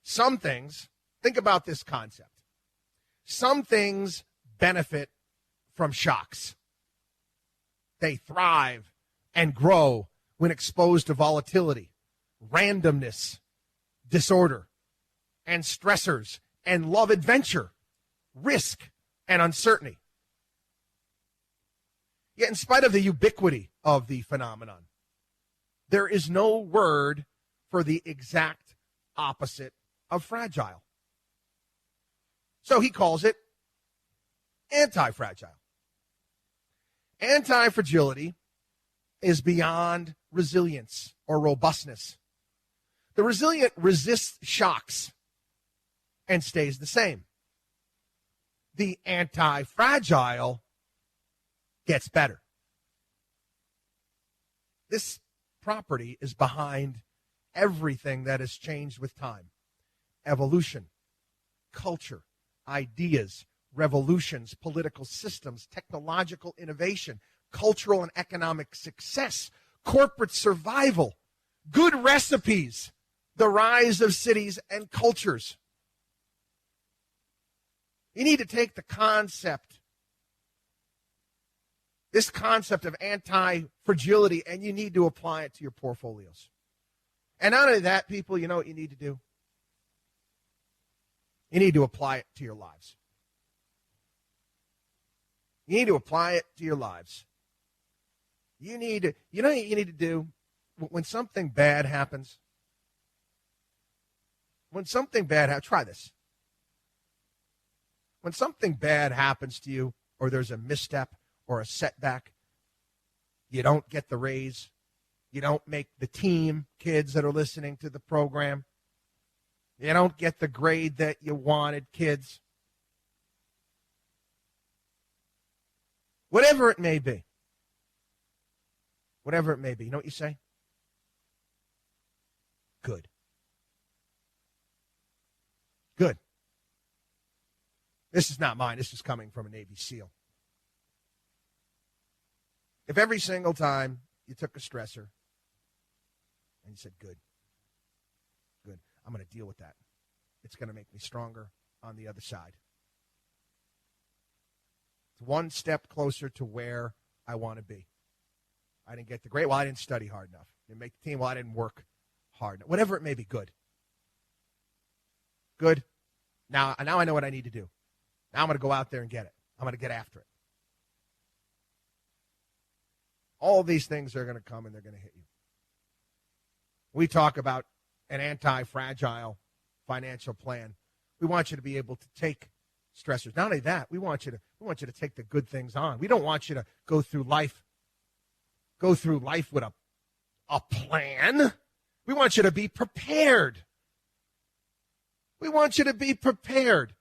Some things, think about this concept. Some things benefit from shocks. They thrive and grow when exposed to volatility, randomness, disorder, and stressors, and love adventure, risk, and uncertainty. Yet in spite of the ubiquity of the phenomenon, there is no word for the exact opposite of fragile. So he calls it anti-fragile. Anti-fragility is beyond resilience or robustness. The resilient resists shocks and stays the same. The anti-fragile gets better. This property is behind everything that has changed with time. Evolution, culture, ideas, revolutions, political systems, technological innovation, cultural and economic success, corporate survival, good recipes, the rise of cities and cultures. You need to take the concept, this concept of anti-fragility, and you need to apply it to your portfolios. And not only that, people, you know what you need to do? You need to apply it to your lives. You need to apply it to your lives. You know what you need to do? When something bad happens, try this. When something bad happens to you, or there's a misstep or a setback, you don't get the raise, you don't make the team, kids that are listening to the program, you don't get the grade that you wanted, kids. Whatever it may be. Whatever it may be. You know what you say? Good. Good. This is not mine. This is coming from a Navy SEAL. If every single time you took a stressor and you said, good, I'm going to deal with that. It's going to make me stronger on the other side. It's one step closer to where I want to be. I didn't get the grade. Well, I didn't study hard enough. Didn't make the team. Well, I didn't work hard enough. Whatever it may be, good. Good. Now I know what I need to do. Now I'm going to go out there and get it. I'm going to get after it. All these things are going to come and they're going to hit you. We talk about an anti-fragile financial plan. We want you to be able to take stressors. Not only that, we want you to take the good things on. We don't want you to go through life with a plan. We want you to be prepared. We want you to be prepared.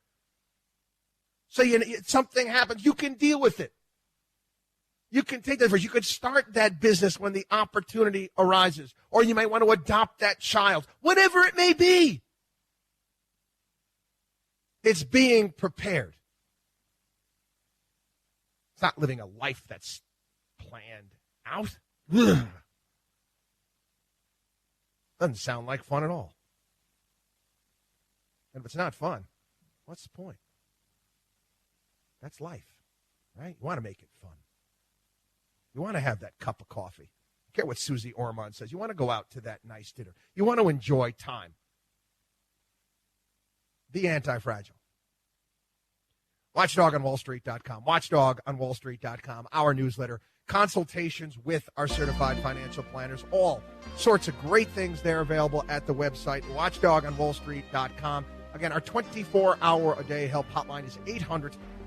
So something happens, you can deal with it. You can take that first. You could start that business when the opportunity arises. Or you might want to adopt that child. Whatever it may be. It's being prepared. It's not living a life that's planned out. Ugh. Doesn't sound like fun at all. And if it's not fun, what's the point? That's life, right? You want to make it fun. You want to have that cup of coffee. I care what Susie Ormond says. You want to go out to that nice dinner. You want to enjoy time. Be anti-fragile. WatchDogOnWallStreet.com. WatchDogOnWallStreet.com. Our newsletter. Consultations with our certified financial planners. All sorts of great things there available at the website. WatchDogOnWallStreet.com. Again, our 24-hour-a-day help hotline is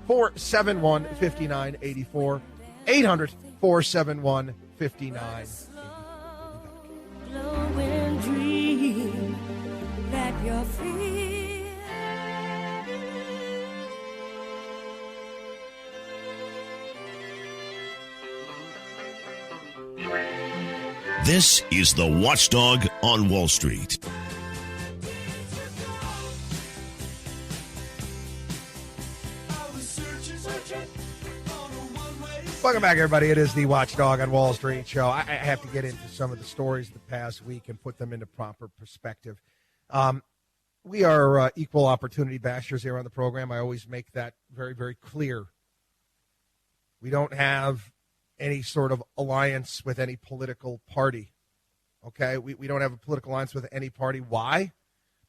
800-471-5984. 800-471-5984. Glowing dream that you're free. This is the Watchdog on Wall Street. Welcome back, everybody. It is the Watchdog on Wall Street show. I have to get into some of the stories of the past week and put them into proper perspective. We are equal opportunity bashers here on the program. I always make that very, very clear. We don't have any sort of alliance with any political party. Okay? We don't have a political alliance with any party. Why?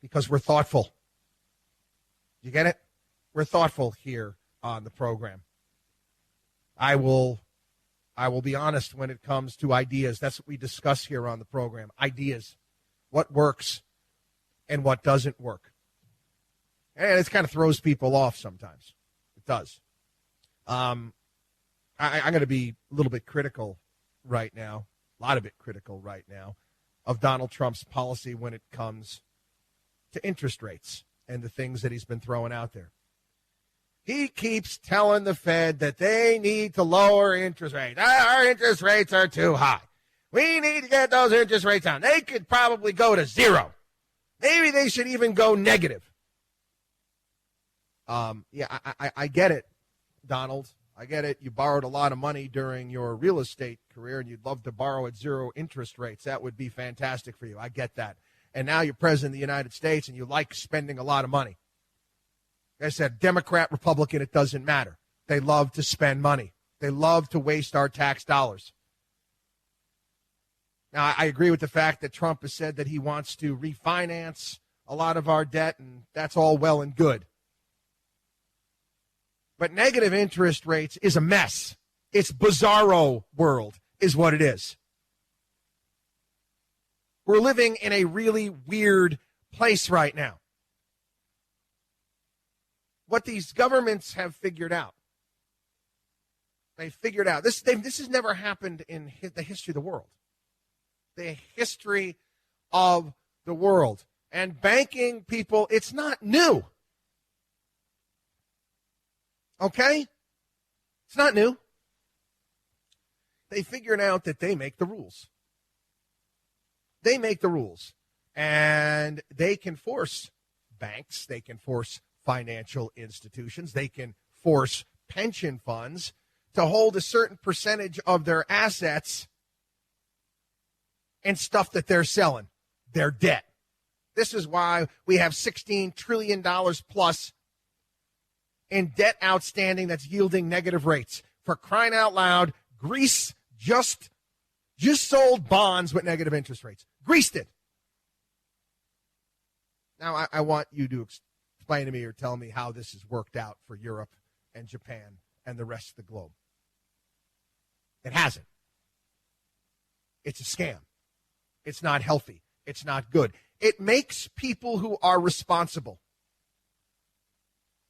Because we're thoughtful. You get it? We're thoughtful here on the program. I will I will be honest when it comes to ideas. That's what we discuss here on the program. Ideas. What works and what doesn't work. And it kind of throws people off sometimes. It does. I'm going to be a little bit critical right now, a lot of it critical right now, of Donald Trump's policy when it comes to interest rates and the things that he's been throwing out there. He keeps telling the Fed that they need to lower interest rates. Our interest rates are too high. We need to get those interest rates down. They could probably go to zero. Maybe they should even go negative. I get it, Donald. I get it. You borrowed a lot of money during your real estate career, and you'd love to borrow at zero interest rates. That would be fantastic for you. I get that. And now you're president of the United States, and you like spending a lot of money. Like I said, Democrat, Republican, it doesn't matter. They love to spend money. They love to waste our tax dollars. Now, I agree with the fact that Trump has said that he wants to refinance a lot of our debt, and that's all well and good. But negative interest rates is a mess. It's bizarro world is what it is. We're living in a really weird place right now. What these governments have figured out, this has never happened in the history of the world. The history of the world. And banking people, it's not new. Okay? It's not new. They figured out that they make the rules. They make the rules. And they can force banks, they can force financial institutions, they can force pension funds to hold a certain percentage of their assets and stuff that they're selling, their debt. This is why we have $16 trillion plus in debt outstanding that's yielding negative rates. For crying out loud, Greece just sold bonds with negative interest rates. Greece did. Now, I want you to explain to me or tell me how this has worked out for Europe and Japan and the rest of the globe. It hasn't. It's a scam. It's not healthy. It's not good. It makes people who are responsible,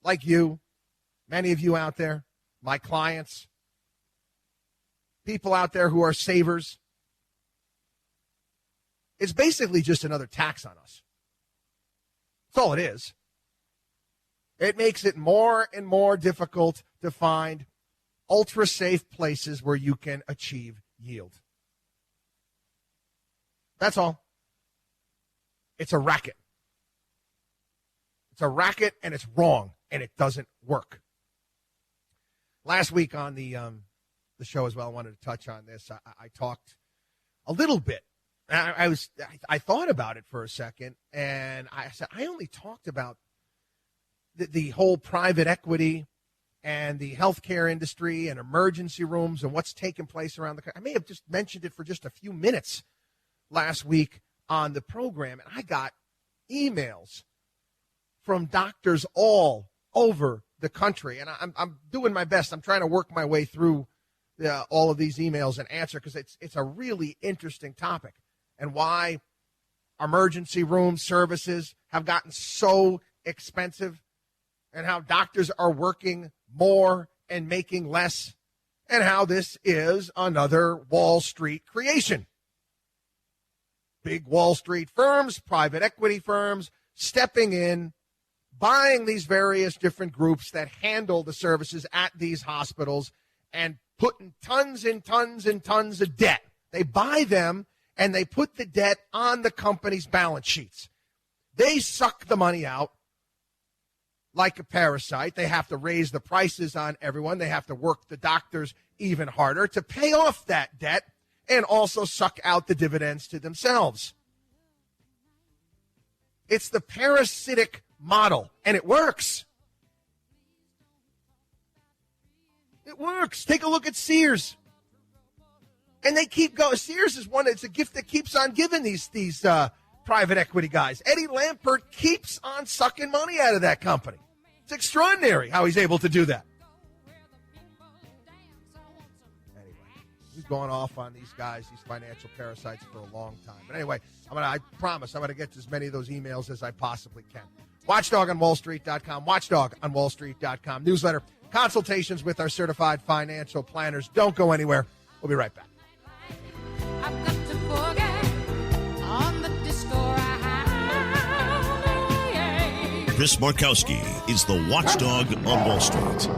like you, many of you out there, my clients, people out there who are savers, it's basically just another tax on us. That's all it is. It makes it more and more difficult to find ultra-safe places where you can achieve yield. That's all. It's a racket. It's a racket, and it's wrong, and it doesn't work. Last week on the show as well, I wanted to touch on this. I talked a little bit. I thought about it for a second, and I said I only talked about the whole private equity and the healthcare industry and emergency rooms and what's taking place around the country. I may have just mentioned it for just a few minutes last week on the program, and I got emails from doctors all over the country, and I'm doing my best. I'm trying to work my way through all of these emails and answer because it's a really interesting topic, and why emergency room services have gotten so expensive, and how doctors are working more and making less, and how this is another Wall Street creation. Big Wall Street firms, private equity firms, stepping in, buying these various different groups that handle the services at these hospitals and putting tons and tons and tons of debt. They buy them and they put the debt on the company's balance sheets. They suck the money out like a parasite. They have to raise the prices on everyone. They have to work the doctors even harder to pay off that debt and also suck out the dividends to themselves. It's the parasitic model, and it works. It works. Take a look at Sears. And they keep going. Sears is one, it's a gift that keeps on giving these private equity guys. Eddie Lampert keeps on sucking money out of that company. It's extraordinary how he's able to do that. Anyway, We've gone off on these guys, these financial parasites, for a long time. But anyway, I promise I'm going to get to as many of those emails as I possibly can. WatchDogOnWallStreet.com, WatchDogOnWallStreet.com. Newsletter, consultations with our certified financial planners. Don't go anywhere. We'll be right back. I've got to forget on the disco ride. Chris Markowski is the watchdog on Wall Street.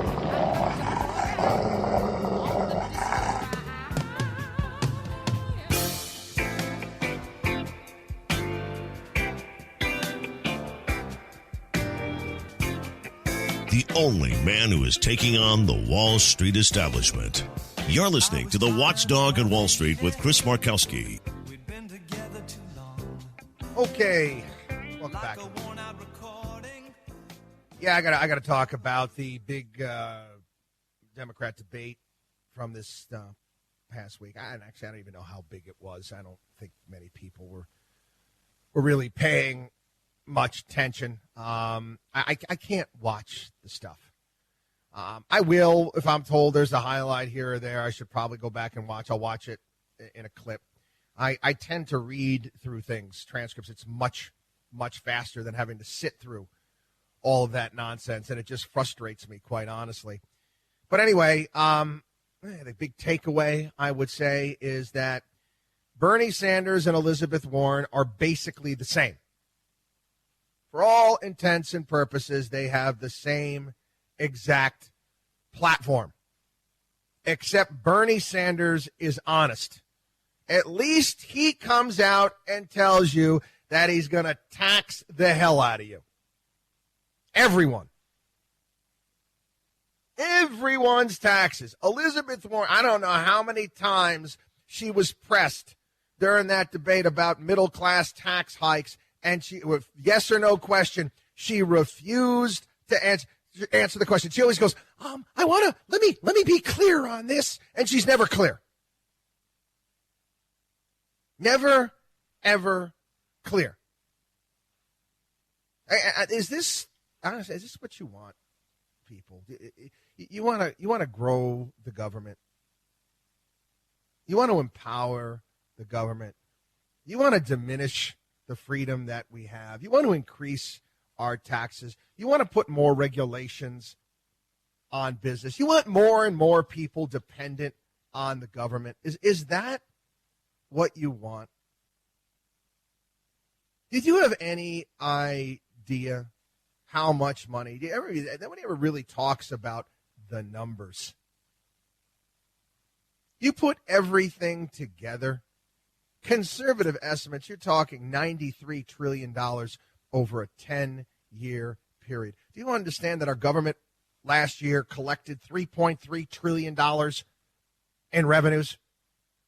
The only man who is taking on the Wall Street establishment. You're listening to the Watchdog on Wall Street with Chris Markowski. Okay, welcome back. Yeah, I gotta talk about the big Democrat debate from this past week. I don't even know how big it was. I don't think many people were really paying much attention. I can't watch the stuff. I will if I'm told there's a highlight here or there. I should probably go back and watch. I'll watch it in a clip. I tend to read through things, transcripts. It's much, much faster than having to sit through all of that nonsense, and it just frustrates me, quite honestly. But anyway, the big takeaway, I would say, is that Bernie Sanders and Elizabeth Warren are basically the same. For all intents and purposes, they have the same exact platform, except Bernie Sanders is honest. At least he comes out and tells you that he's going to tax the hell out of you. Everyone. Everyone's taxes. Elizabeth Warren, I don't know how many times she was pressed during that debate about middle-class tax hikes, and she, with yes or no question, she refused to answer the question. She always goes, let me be clear on this, and she's never clear. Never, ever clear. Is this what you want, people? You want to grow the government. You want to empower the government. You want to diminish the freedom that we have. You want to increase our taxes. You want to put more regulations on business. You want more and more people dependent on the government. Is that what you want? Did you have any idea how much money? Nobody ever really talks about the numbers. You put everything together, conservative estimates, you're talking $93 trillion over a 10-year period. Do you understand that our government last year collected $3.3 trillion in revenues?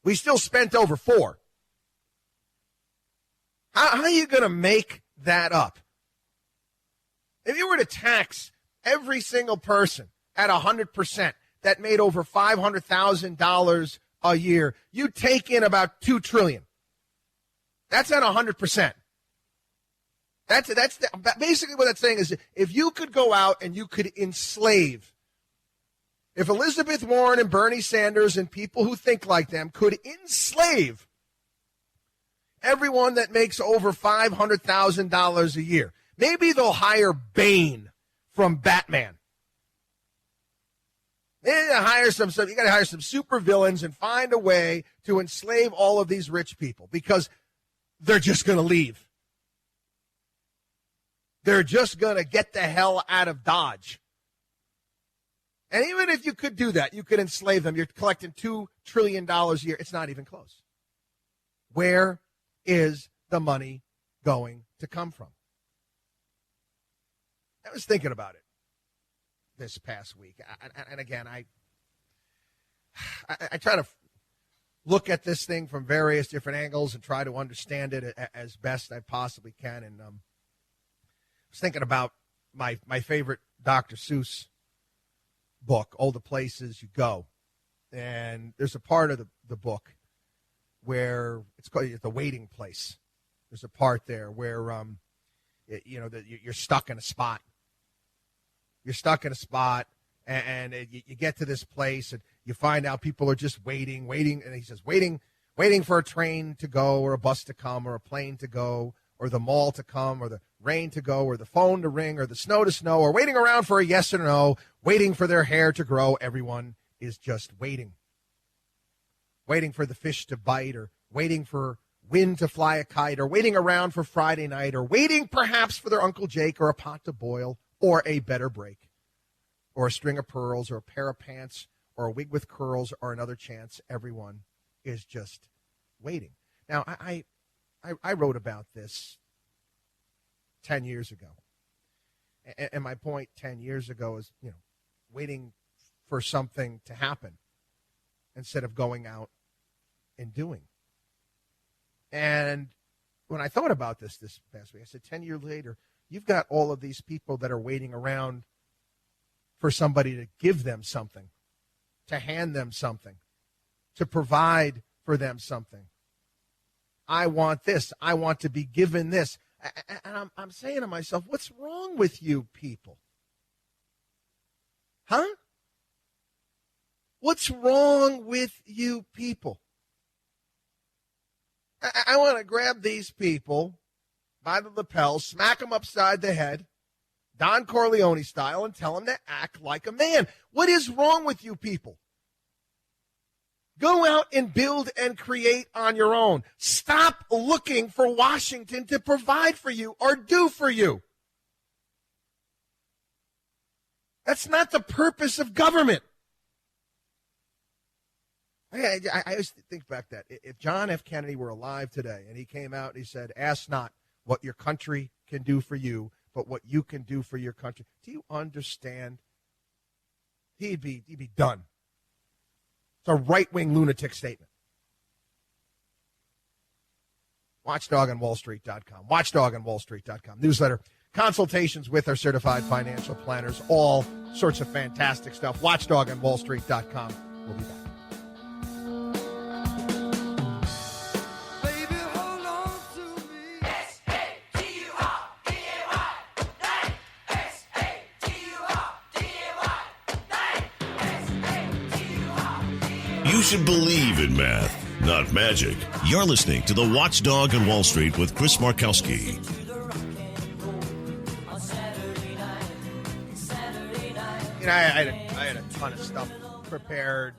We still spent over $4 trillion. How are you going to make that up? If you were to tax every single person at 100% that made over $500,000 a year, you take in about $2 trillion. That's at 100%. That's basically what that's saying is if you could go out and you could enslave, if Elizabeth Warren and Bernie Sanders and people who think like them could enslave everyone that makes over $500,000 a year, maybe they'll hire Bane from Batman. You got to hire some super villains and find a way to enslave all of these rich people because they're just going to leave. They're just going to get the hell out of Dodge. And even if you could do that, you could enslave them. You're collecting $2 trillion a year. It's not even close. Where is the money going to come from? I was thinking about it this past week. And again, I try to look at this thing from various different angles and try to understand it as best I possibly can. And I was thinking about my favorite Dr. Seuss book, All the Places You Go. And there's a part of the book where it's called The Waiting Place. There's a part there where, you're stuck in a spot. You're stuck in a spot, and you get to this place, and you find out people are just waiting, and he says waiting for a train to go or a bus to come or a plane to go or the mall to come or the rain to go or the phone to ring or the snow to snow or waiting around for a yes or no, waiting for their hair to grow. Everyone is just waiting. Waiting for the fish to bite or waiting for wind to fly a kite or waiting around for Friday night or waiting perhaps for their Uncle Jake or a pot to boil or a better break or a string of pearls or a pair of pants or a wig with curls or another chance. Everyone is just waiting. Now, I wrote about this 10 years ago. And my point 10 years ago is, waiting for something to happen instead of going out and doing. And when I thought about this past week, I said 10 years later, you've got all of these people that are waiting around for somebody to give them something, to hand them something, to provide for them something. I want this. I want to be given this. And I'm saying to myself, what's wrong with you people? Huh? What's wrong with you people? I want to grab these people by the lapel, smack them upside the head, Don Corleone style, and tell them to act like a man. What is wrong with you people? Go out and build and create on your own. Stop looking for Washington to provide for you or do for you. That's not the purpose of government. I used to think back that if John F. Kennedy were alive today and he came out and he said, ask not what your country can do for you, but what you can do for your country. Do you understand? He'd be done. It's a right-wing lunatic statement. WatchdogOnWallStreet.com. WatchdogOnWallStreet.com. Newsletter. Consultations with our certified financial planners. All sorts of fantastic stuff. WatchdogOnWallStreet.com. We'll be back. You should believe in math, not magic. You're listening to The Watchdog on Wall Street with Chris Markowski. I had a ton of stuff prepared,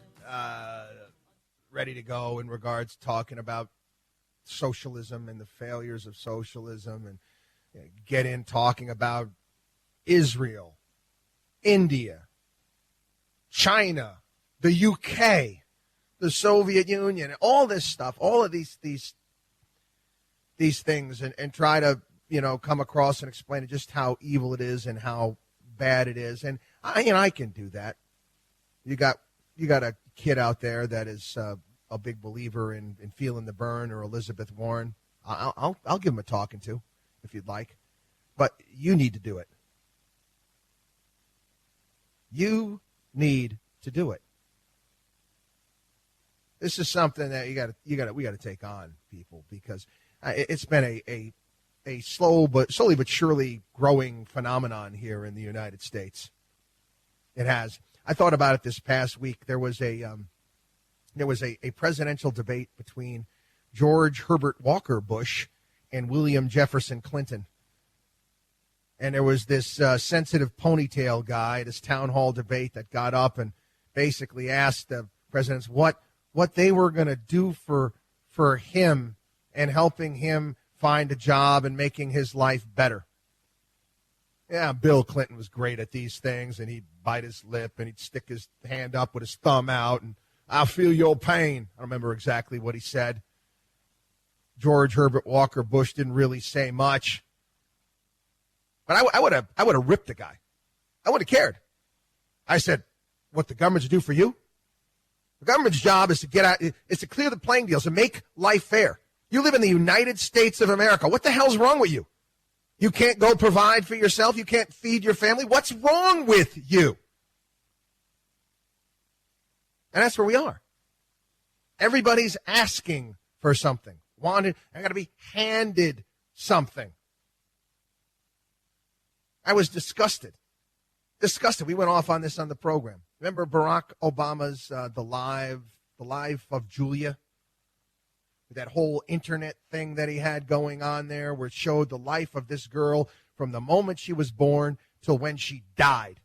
ready to go in regards to talking about socialism and the failures of socialism and get in talking about Israel, India, China, the UK, the Soviet Union, all this stuff, all of these things, and try to come across and explain just how evil it is and how bad it is. And I can do that. You got a kid out there that is a big believer in feeling the burn, or Elizabeth Warren. I'll give him a talking to if you'd like, but you need to do it. You need to do it. This is something that we got to take on, people, because it's been a slowly but surely growing phenomenon here in the United States. It has. I thought about it this past week. There was a presidential debate between George Herbert Walker Bush and William Jefferson Clinton. And there was this sensitive ponytail guy, this town hall debate, that got up and basically asked the presidents what they were going to do for him and helping him find a job and making his life better. Yeah, Bill Clinton was great at these things, and he'd bite his lip and he'd stick his hand up with his thumb out and, "I'll feel your pain." I don't remember exactly what he said. George Herbert Walker Bush didn't really say much. But I would have ripped the guy. I would have cared. I said, what the government's do for you? The government's job is to clear the playing fields and make life fair. You live in the United States of America. What the hell's wrong with you? You can't go provide for yourself. You can't feed your family. What's wrong with you? And that's where we are. Everybody's asking for something. Wanted. I got to be handed something. I was disgusted. We went off on this on the program. Remember Barack Obama's the life of Julia? That whole internet thing that he had going on there where it showed the life of this girl from the moment she was born till when she died.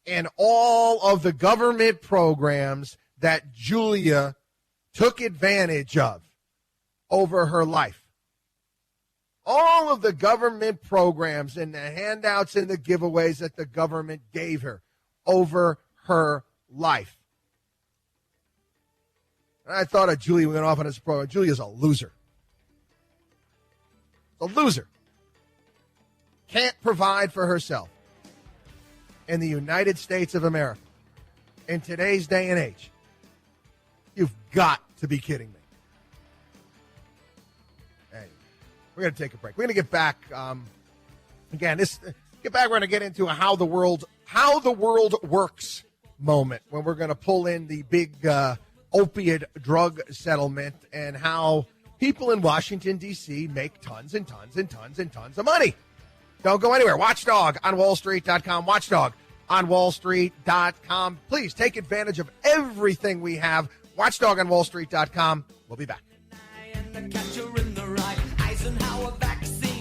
And all of the government programs that Julia took advantage of over her life. All of the government programs and the handouts and the giveaways that the government gave her over her life. And I thought of Julia went off on his program. Julia's a loser. A loser. Can't provide for herself in the United States of America in today's day and age. You've got to be kidding me. Hey, we're going to take a break. We're going to get back. We're going to get into a how the world works moment when we're going to pull in the big opiate drug settlement and how people in Washington, D.C. make tons and tons and tons and tons of money. Don't go anywhere. Watchdog on WallStreet.com. Watchdog on WallStreet.com. Please take advantage of everything we have. Watchdog on WallStreet.com. We'll be back.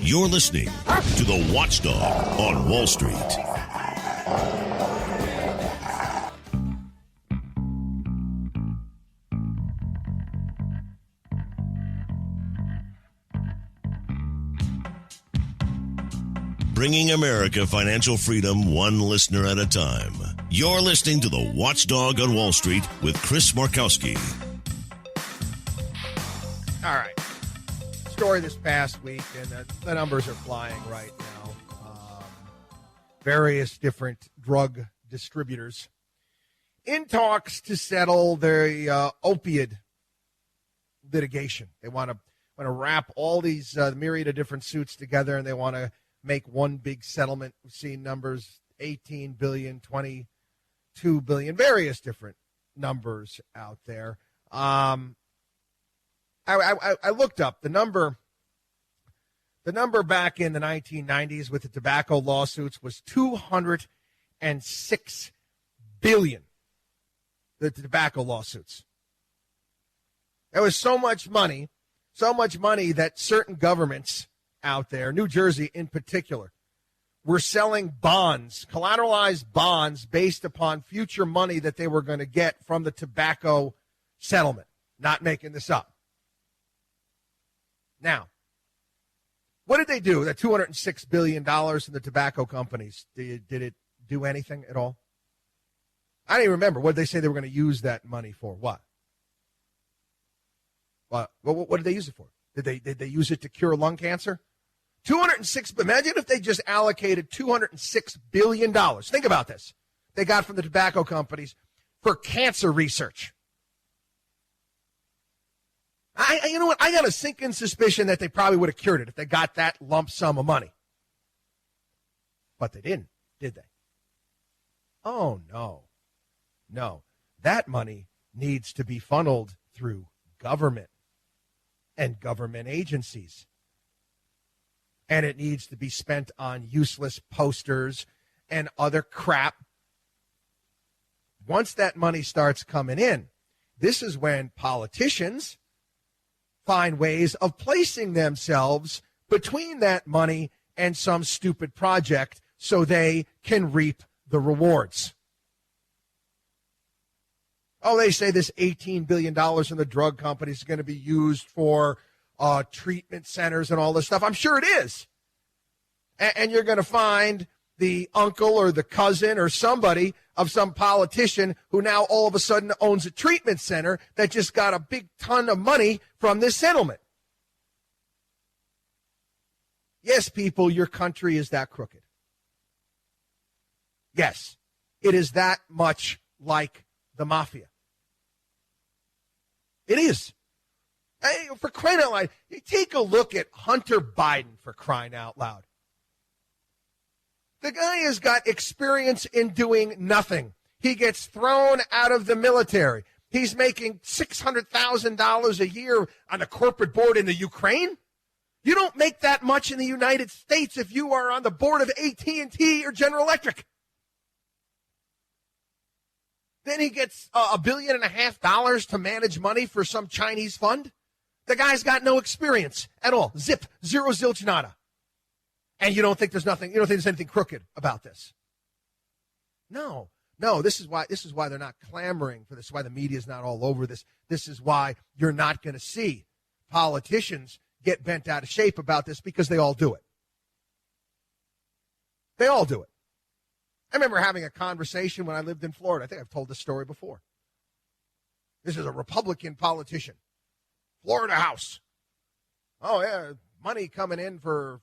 You're listening to the Watchdog on Wall Street. Bringing America financial freedom one listener at a time. You're listening to the Watchdog on Wall Street with Chris Markowski. All right. Story this past week, and the numbers are flying right now. Various different drug distributors in talks to settle their opioid litigation. They want to wrap all these myriad of different suits together, and they want to make one big settlement. We've seen numbers 18 billion, 22 billion, various different numbers out there. I looked up the number back in the 1990s with the tobacco lawsuits was 206 billion. The tobacco lawsuits. There was so much money that certain governments out there, New Jersey in particular, were selling bonds, collateralized bonds based upon future money that they were going to get from the tobacco settlement. Not making this up. Now, what did they do? That $206 billion in the tobacco companies, did it do anything at all? I don't even remember. What did they say they were going to use that money for? What? What did they use it for? Did they use it to cure lung cancer? 206. Imagine if they just allocated $206 billion. Think about this. They got from the tobacco companies for cancer research. You know what? I got a sinking suspicion that they probably would have cured it if they got that lump sum of money. But they didn't, did they? Oh, no. No. That money needs to be funneled through government and government agencies. And it needs to be spent on useless posters and other crap. Once that money starts coming in, this is when politicians find ways of placing themselves between that money and some stupid project so they can reap the rewards. Oh, they say this $18 billion in the drug companies is going to be used for treatment centers and all this stuff. I'm sure it is. And you're going to find the uncle or the cousin or somebody of some politician who now all of a sudden owns a treatment center that just got a big ton of money from this settlement. Yes, people, your country is that crooked. Yes, it is that much like the mafia. It is. Hey, for crying out loud, take a look at Hunter Biden, for crying out loud. The guy has got experience in doing nothing. He gets thrown out of the military. He's making $600,000 a year on the corporate board in the Ukraine. You don't make that much in the United States if you are on the board of AT&T or General Electric. Then he gets $1.5 billion to manage money for some Chinese fund. The guy's got no experience at all. Zip, zero, zilch, nada. And you don't think there's anything crooked about this. No, this is why they're not clamoring for this. This is why the media is not all over this. This is why you're not going to see politicians get bent out of shape about this, because they all do it. They all do it. I remember having a conversation when I lived in Florida. I think I've told this story before. This is a Republican politician. Florida House. Oh, yeah, money coming in for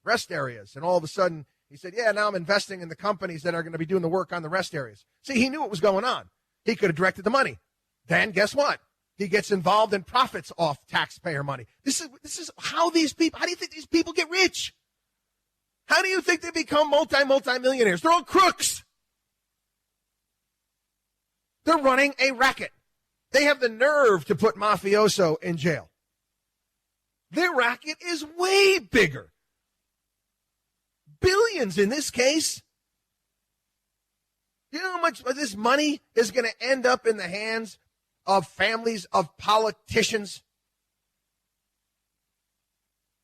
rest areas. And all of a sudden, he said, yeah, now I'm investing in the companies that are going to be doing the work on the rest areas. See, he knew what was going on. He could have directed the money. Then guess what? He gets involved in profits off taxpayer money. This is how these people, how do you think these people get rich? How do you think they become multi-millionaires? They're all crooks. They're running a racket. They have the nerve to put mafioso in jail. Their racket is way bigger. Billions in this case. You know how much of this money is going to end up in the hands of families of politicians?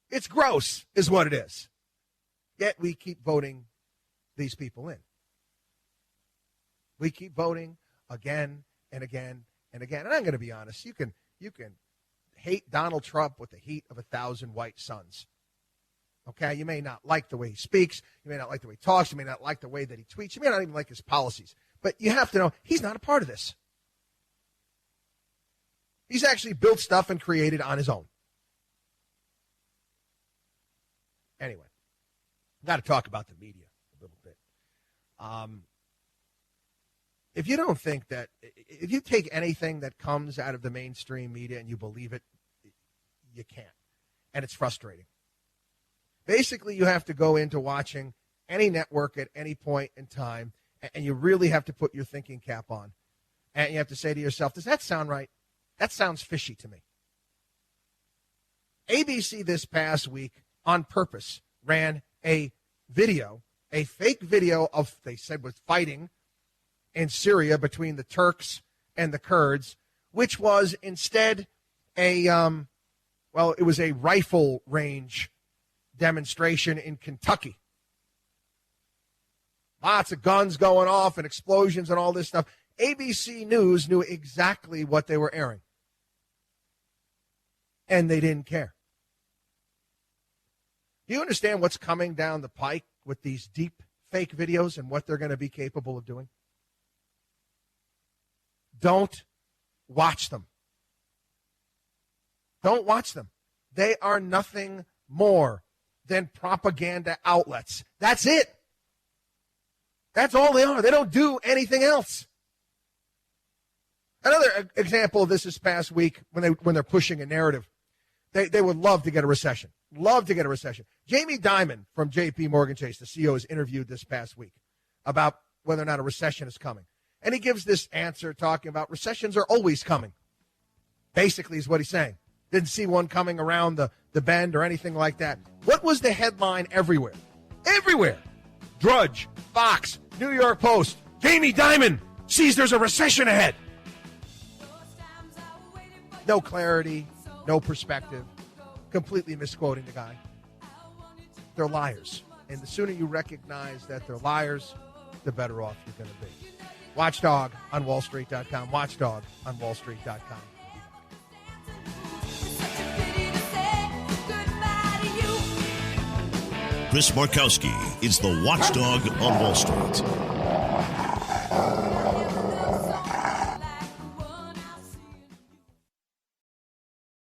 It's gross, is what it is. Yet we keep voting these people in. We keep voting again and again and again. And I'm going to be honest, you can hate Donald Trump with the heat of 1,000 white suns. Okay, you may not like the way he speaks. You may not like the way he talks. You may not like the way that he tweets. You may not even like his policies. But you have to know he's not a part of this. He's actually built stuff and created on his own. Anyway, I've got to talk about the media a little bit. If you don't think that, if you take anything that comes out of the mainstream media and you believe it, you can't. And it's frustrating. Basically, you have to go into watching any network at any point in time, and you really have to put your thinking cap on. And you have to say to yourself, does that sound right? That sounds fishy to me. ABC this past week, on purpose, ran a video, a fake video of, they said, was fighting in Syria between the Turks and the Kurds, which was instead it was a rifle range demonstration in Kentucky. Lots of guns going off and explosions and all this stuff. ABC News knew exactly what they were airing. And they didn't care. Do you understand what's coming down the pike with these deep fake videos and what they're going to be capable of doing? Don't watch them. Don't watch them. They are nothing more than propaganda outlets. That's it. That's all they are. They don't do anything else. Another example of this past week, when they're pushing a narrative, they would love to get a recession. Love to get a recession. Jamie Dimon from J.P. Morgan Chase, the CEO, is interviewed this past week about whether or not a recession is coming. And he gives this answer talking about recessions are always coming. Basically is what he's saying. Didn't see one coming around the bend or anything like that. What was the headline everywhere? Everywhere. Drudge, Fox, New York Post, Jamie Dimon sees there's a recession ahead. No clarity, no perspective, completely misquoting the guy. They're liars. And the sooner you recognize that they're liars, the better off you're going to be. Watchdog on wallstreet.com. Watchdog on wallstreet.com. Chris Markowski is the Watchdog on Wall Street.